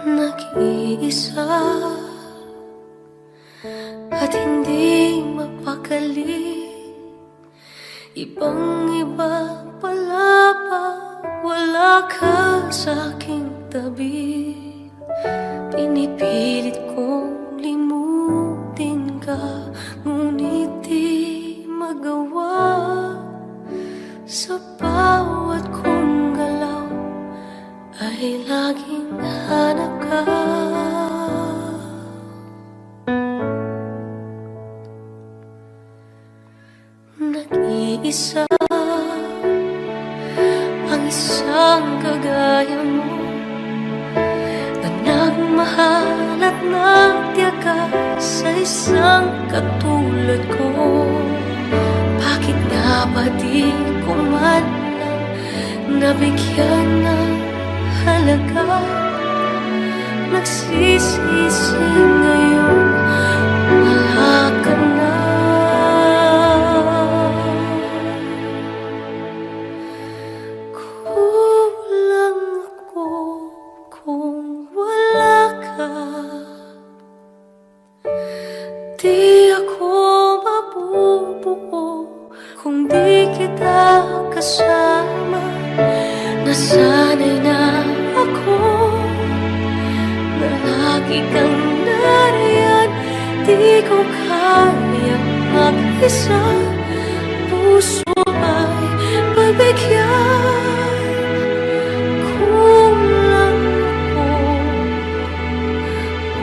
Nag-iisa at hindi mapakali. Ibang-iba pala pag wala ka sa aking tabi. Pinipilit kong limutin ka, ngunit di magawa. Sa bawat kong galaw ay laging hanap ka. Nag-iisa ang isang kagaya mo, na nagmahal at nagtiyaga sa isang katulad ko. Bakit nga ba di ko man lang nabigyan ng halaga? Nagsisisi ngayon, wala ka na. Kulang ako kung wala ka. Di ako mabuhay lagi kang nariyan. Di ko kayang mag-isa, puso ay pagbigyan. Kulang ako,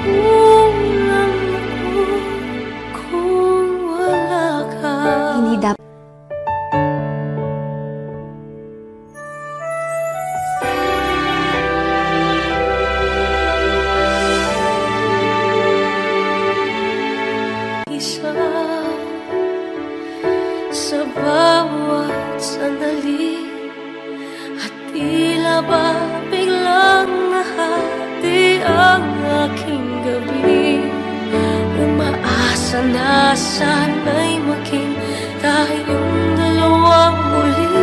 kulang ako kung wala ka. Hindi dapat isa sa bawat sandali, at tila ba biglang nahati ang aking gabi. Umaasa na sana'y maging tayong dalawang muli.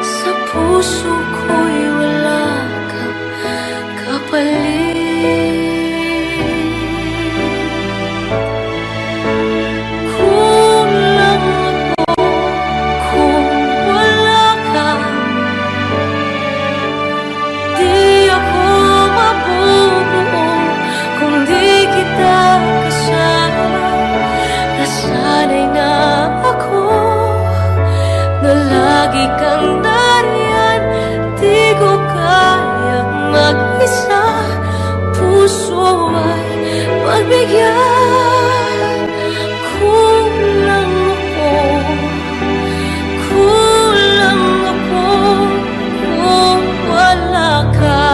Sa puso ko'y wala kang kapalit. Lagi kang nariyan, di ko kayang mag-isa, puso ay pagbigyan. Kulang ako, kulang ako kung wala ka.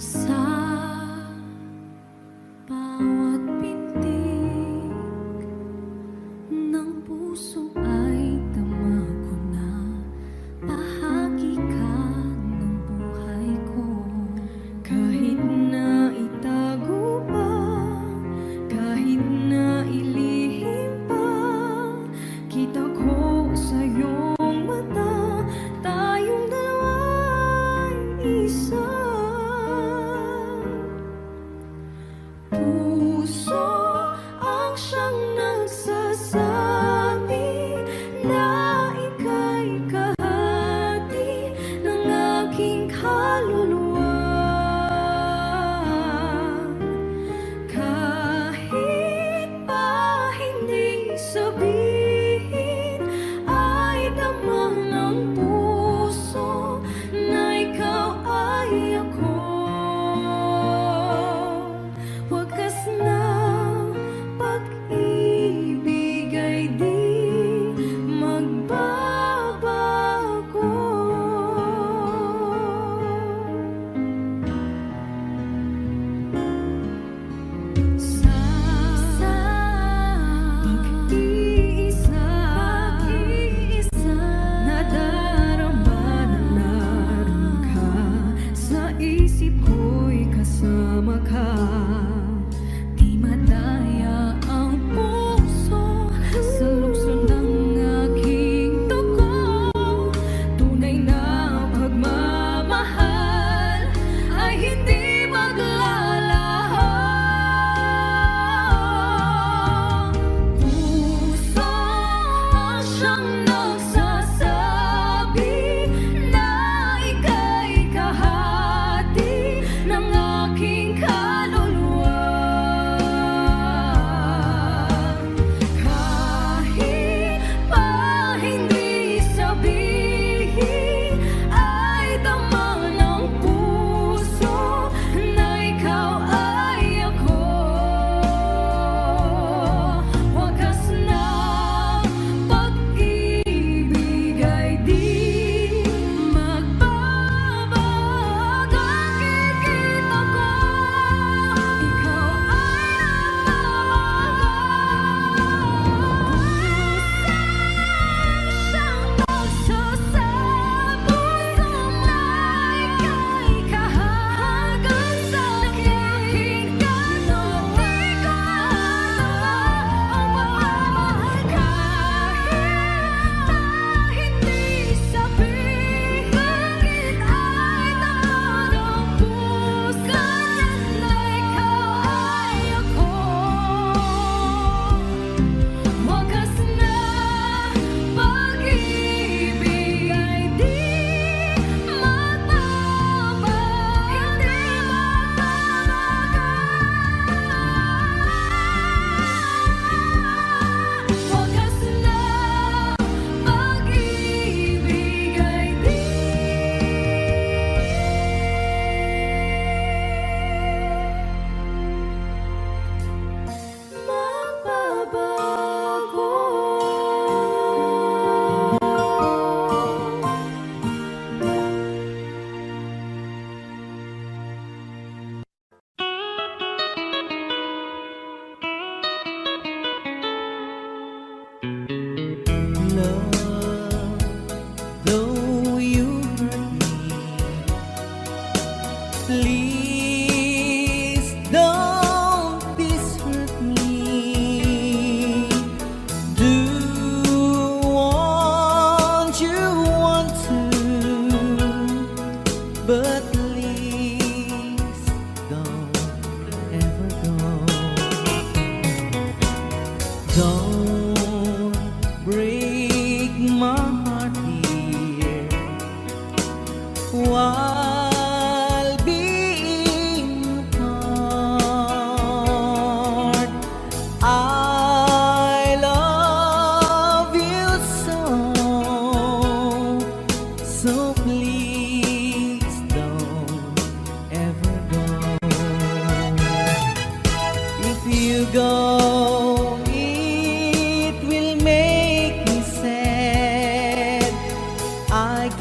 Sa bawat pintig ng puso ay tama ko na bahagi ka ng buhay ko. Kahit na itago pa, kahit na ilihim pa, kita ko sa iyong mata, tayong dalawa'y isa. Puso ang siyang nagsasabi na ika'y kahati ng aking kaluluwa. Kahit pa hindi sabihin, ay damang ng puso na ikaw ay ako. Wakas na pag-ibig ay di magbabago. Sa pag-iisa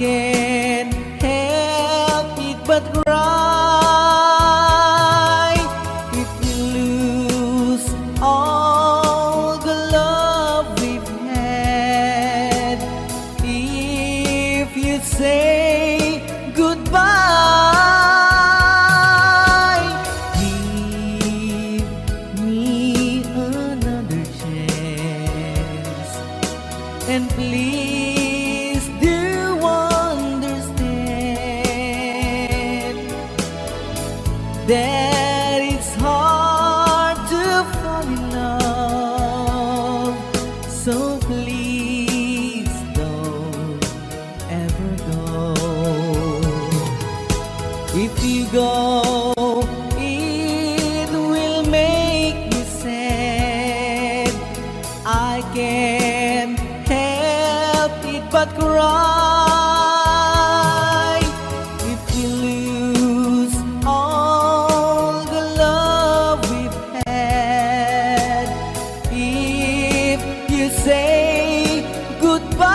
can't help it but cry if you lose all the love we've had. If you say goodbye, give me another chance, and please do understand that it's hard to fall in love. So please don't ever go. If you go, it will make me sad. I can't help it but cry if you lose all the love we've had. If you say goodbye,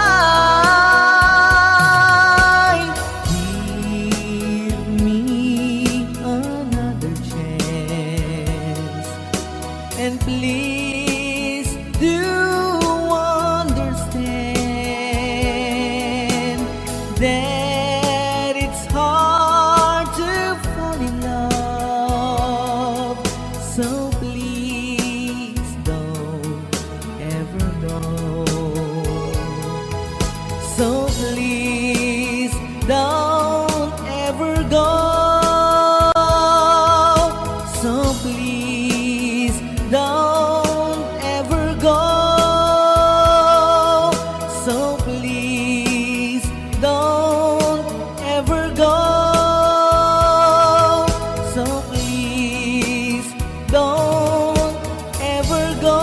give me another chance, and please do understand that it's hard to fall in love. So please don't ever go. So please don't ever go. So please don't ever go. So please don't ever go. So please don't ever go.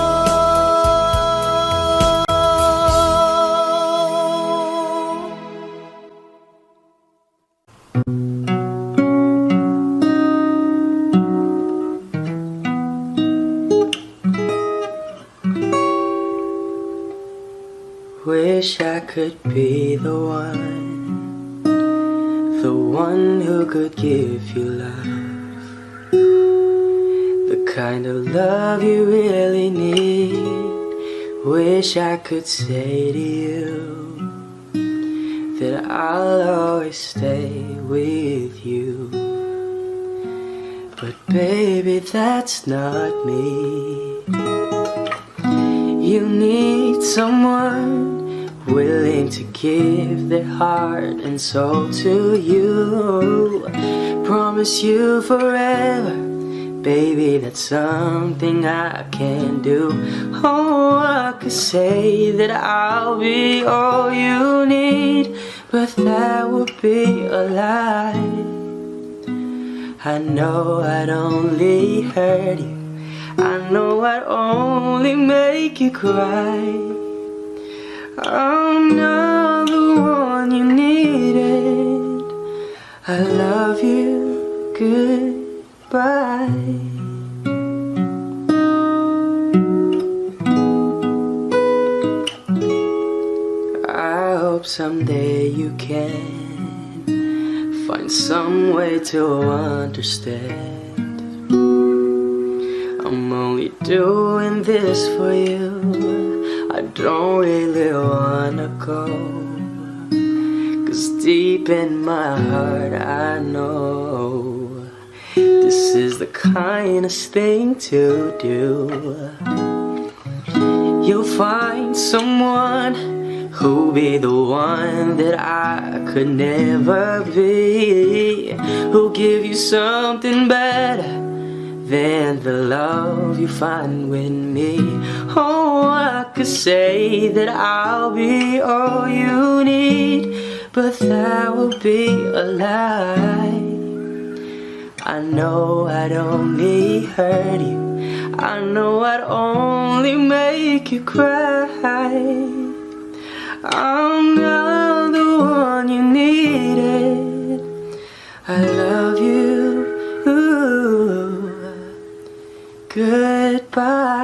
Wish I could be the one who could give you love, the kind of love you really need. Wish I could say to you that I'll always stay with you. But baby, that's not me. You need someone willing to give their heart and soul to you. Promise you forever, baby, that's something I can do. Oh, I could say that I'll be all you need, but that would be a lie. I know I'd only hurt you, I know I'd only make you cry. I'm not the one you needed. I love you, goodbye. I hope someday you can find some way to understand. I'm only doing this for you, I don't really wanna go. 'Cause deep in my heart I know this is the kindest thing to do. You'll find someone who'll be the one that I could never be, who'll give you something better than the love you find with me. Oh, I could say that I'll be all you need, but that would be a lie. I know I'd only hurt you, I know I'd only make you cry. I'm not the one you needed. I love you, goodbye.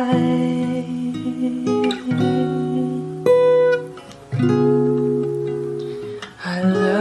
I love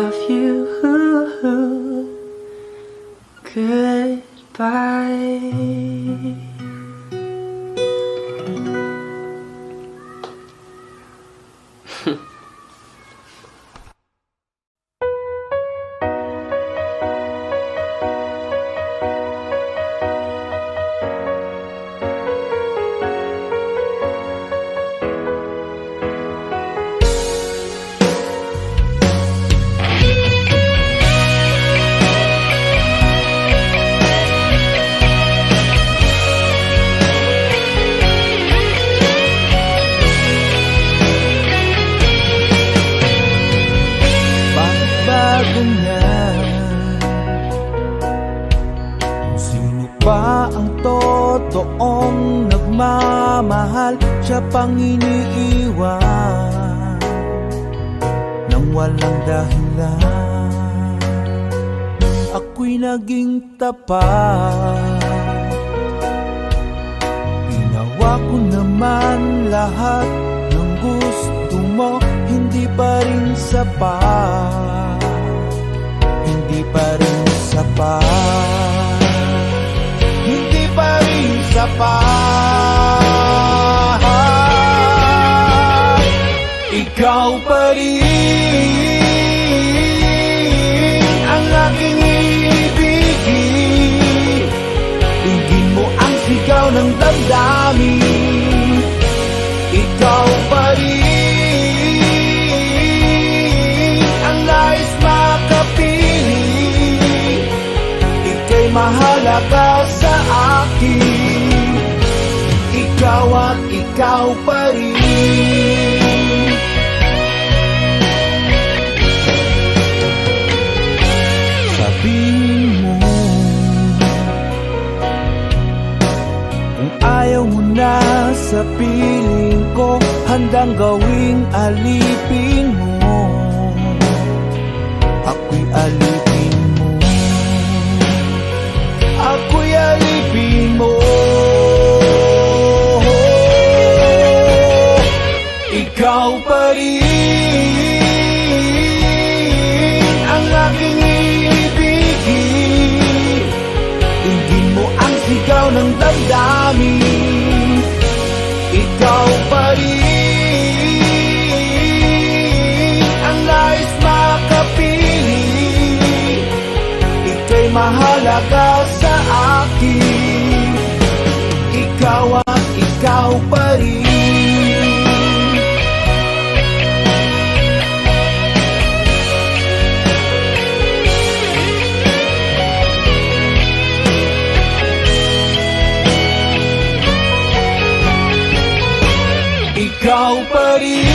ganyan. Kung sino pa ang totoong nagmamahal, siya pang iniiwan nang walang dahilan. Ako'y naging tapat, ginawa ko naman lahat ng gusto mo. Hindi pa rin sapat, hindi pa rin sapat, hindi pa rin sapat. Ikaw pa rin ang aking ibigin. Tingin mo ang sigaw ng damdamin. Ikaw pa rin ang nais makapiling. Ika'y mahalaga sa akin. Ikaw at ikaw pa rin. Sabihin mo kung ayaw mo na sa piling ko, handang gawing alipin mo. Ako'y alipin mo, ako'y alipin mo. Ikaw pa rin ang aking ibigin. Tingin mo ang sigaw ng damdamin. Ikaw pa rin ang nais makapiling. Ika'y mahalaga sa akin. Ikaw at ikaw pa rin. Ikaw pa rin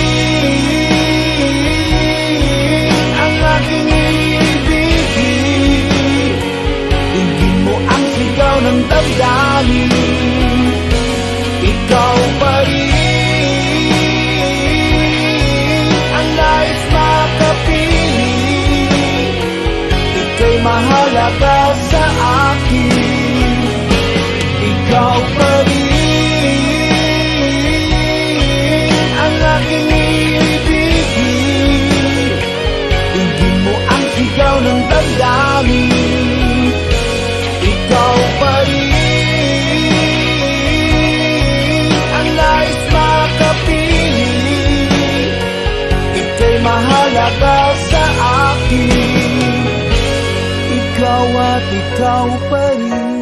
ang aking ibigin. Tingin mo ang sigaw ng damdamin. Ikaw pa rin ang nais makapiling. Ika'y mahalaga sa akin. Ikaw pa rin ang aking ibigin. Tingin mo ang sigaw ng damdamin. Ikaw pa rin ang nais makapiling. Ika'y mahalaga sa akin. Ikaw at ikaw pa rin.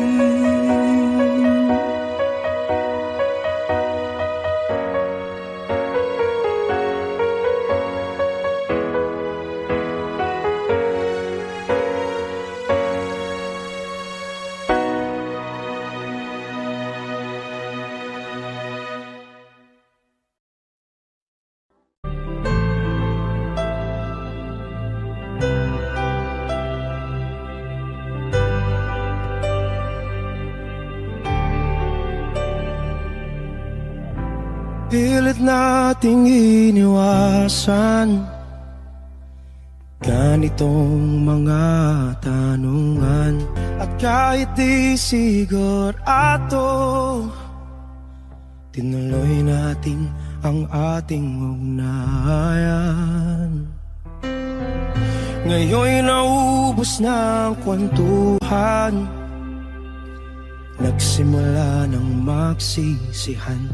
Pilit nating iniwasan ganitong mga tanungan. At kahit di sigurado, tinuloy natin ang ating ugnayan. Ngayon'y naubos na ang kwentuhan, nagsimula ng magsisihan.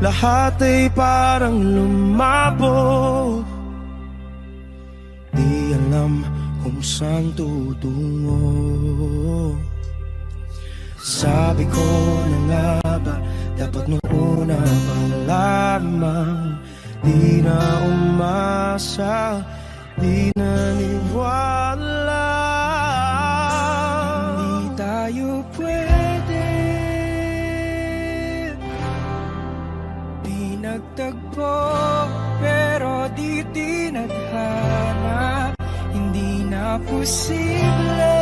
Lahat ay parang lumabo, di alam kung saan tutungo. Sabi ko na nga ba, dapat nung una pa lamang, di na umasa, di naniwala. Hindi tayo pwede pinagtagpo, pero di posible.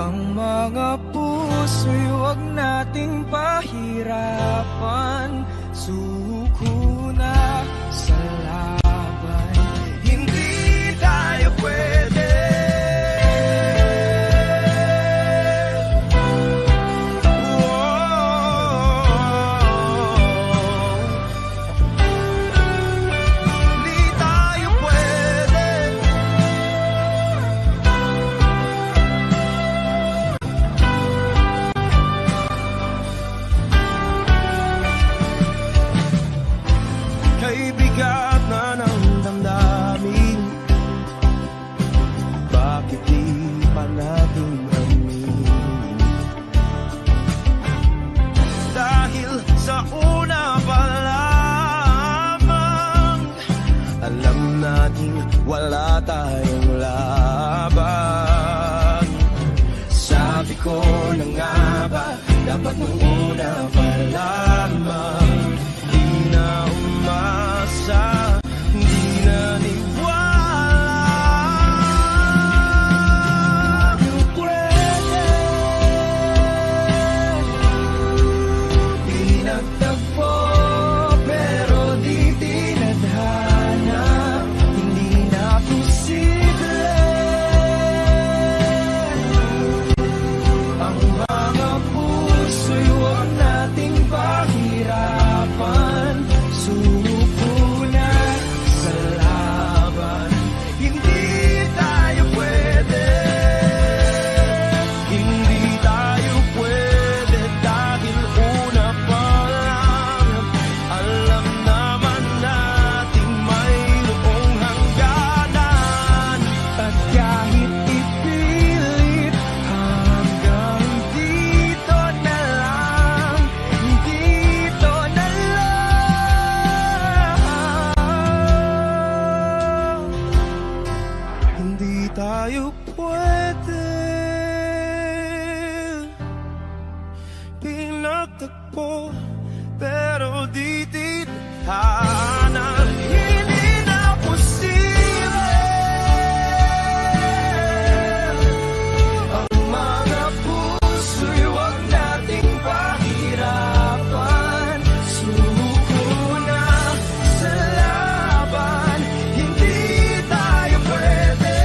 Ang mga puso'y huwag nating pahirapan. Suko na sa laban, hindi tayo pwede. Hindi tayo pwede. Kay bigat na ng damdamin, bakit di pa natin aminin? Dahil sa una pa lamang, alam natin wala tayong laban. Sabi ko na nga ba, dapat nung una pa lamang, di na umasa, di na niwala. Pwede, pinagtagpo, pero di tinadhana, hindi na posible. Ang mga puso'y huwag nating pahirapan. Suko na sa laban, hindi tayo pwede. Hindi tayo pwede dahil una pa lang, alam naman natin mayroong hangganan. At kahit ipilit, hanggang dito na lang, dito na lang. Hindi tayo pwede. Pinagtagpo, pero di tinadhana, hindi na posible. Ang mga puso'y huwag nating pahirapan. Suko na sa laban, hindi tayo pwede.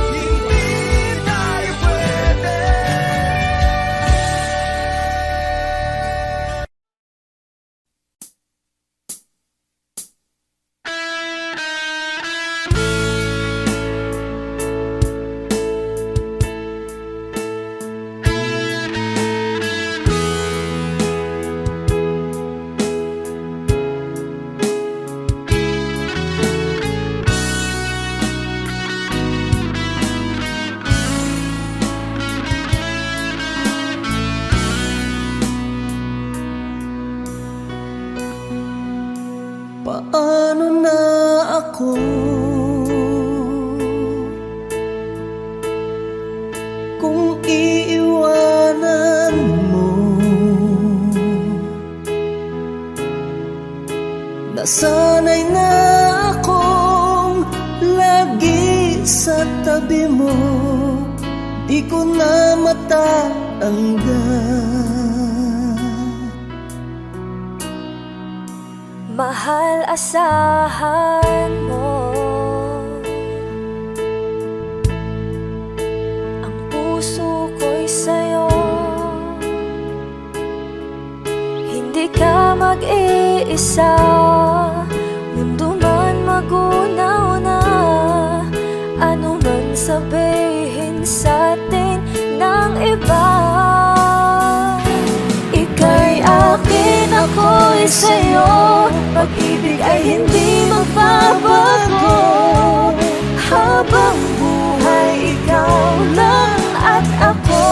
Hindi tayo pwede. Paano na ako kung iiwanan mo? Nasanay na akong lagi sa tabi mo, di ko na matatanggal. Mahal, asahan mo ang puso ko'y sa'yo. Hindi ka mag-iisa, mundo man magunaw na, ano man sabihin sa'tin ng iba. Ika'y akin, ako'y sa'yo, pag-ibig ay hindi magbabago. Habang buhay, ikaw lang at ako,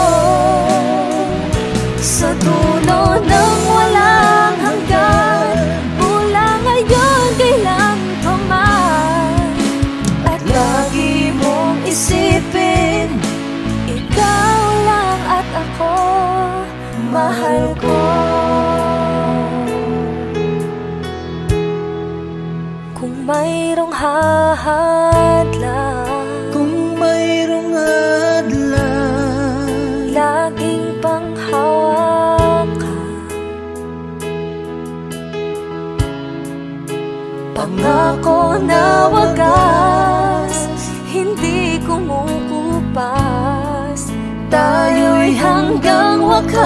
sa dulo ng walang hanggan, mula ngayon kailan pa man. At lagi mong isipin, ikaw lang at ako. mahal ko. Kung mayroong hahadlang, Kung mayroong adlan, laging panghawakan, pangako na wagas, hindi kumukupas, tayo'y hanggang wakas.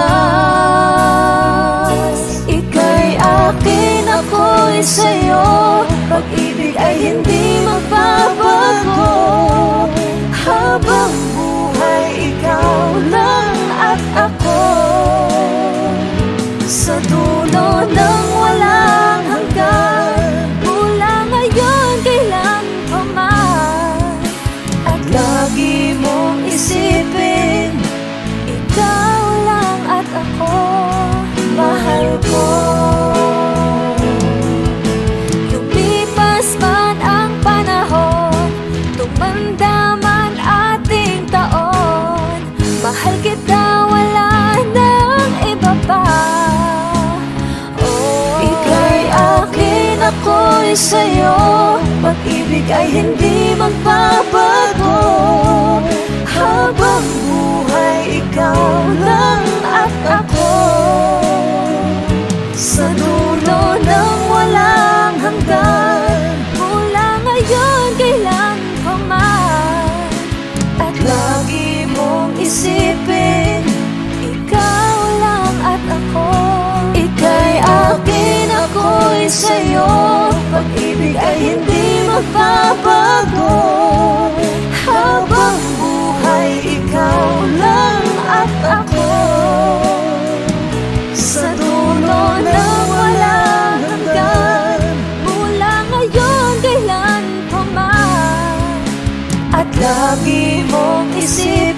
Ika'y akin, ako'y sa'yo, pag-ibig ay hindi magbabago. Habang buhay, ikaw lang at ako, sa dulo ng walang hanggan, mula ngayon kailan pa man. At lagi mong isipin, ikaw lang at ako, mahal ko. Lumipas man ang panahon, tumanda man ating taon, mahal kita, wala nang iba pa. Oh, ika'y akin, ako'y sa'yo, pag-ibig ay hindi magbabago. Habang buhay, ikaw lang at ako, sa dulo ng walang hanggan, mula ngayon kailan pa man. At lagi mong isipin, ikaw lang at ako. Ika'y akin, ako'y sa'yo, pag-ibig ay hindi magbabago. Habang buhay, ikaw lang at ako, sa dulo ng walang hanggan, mula ngayon kailan pa man. At lagi mong isipin,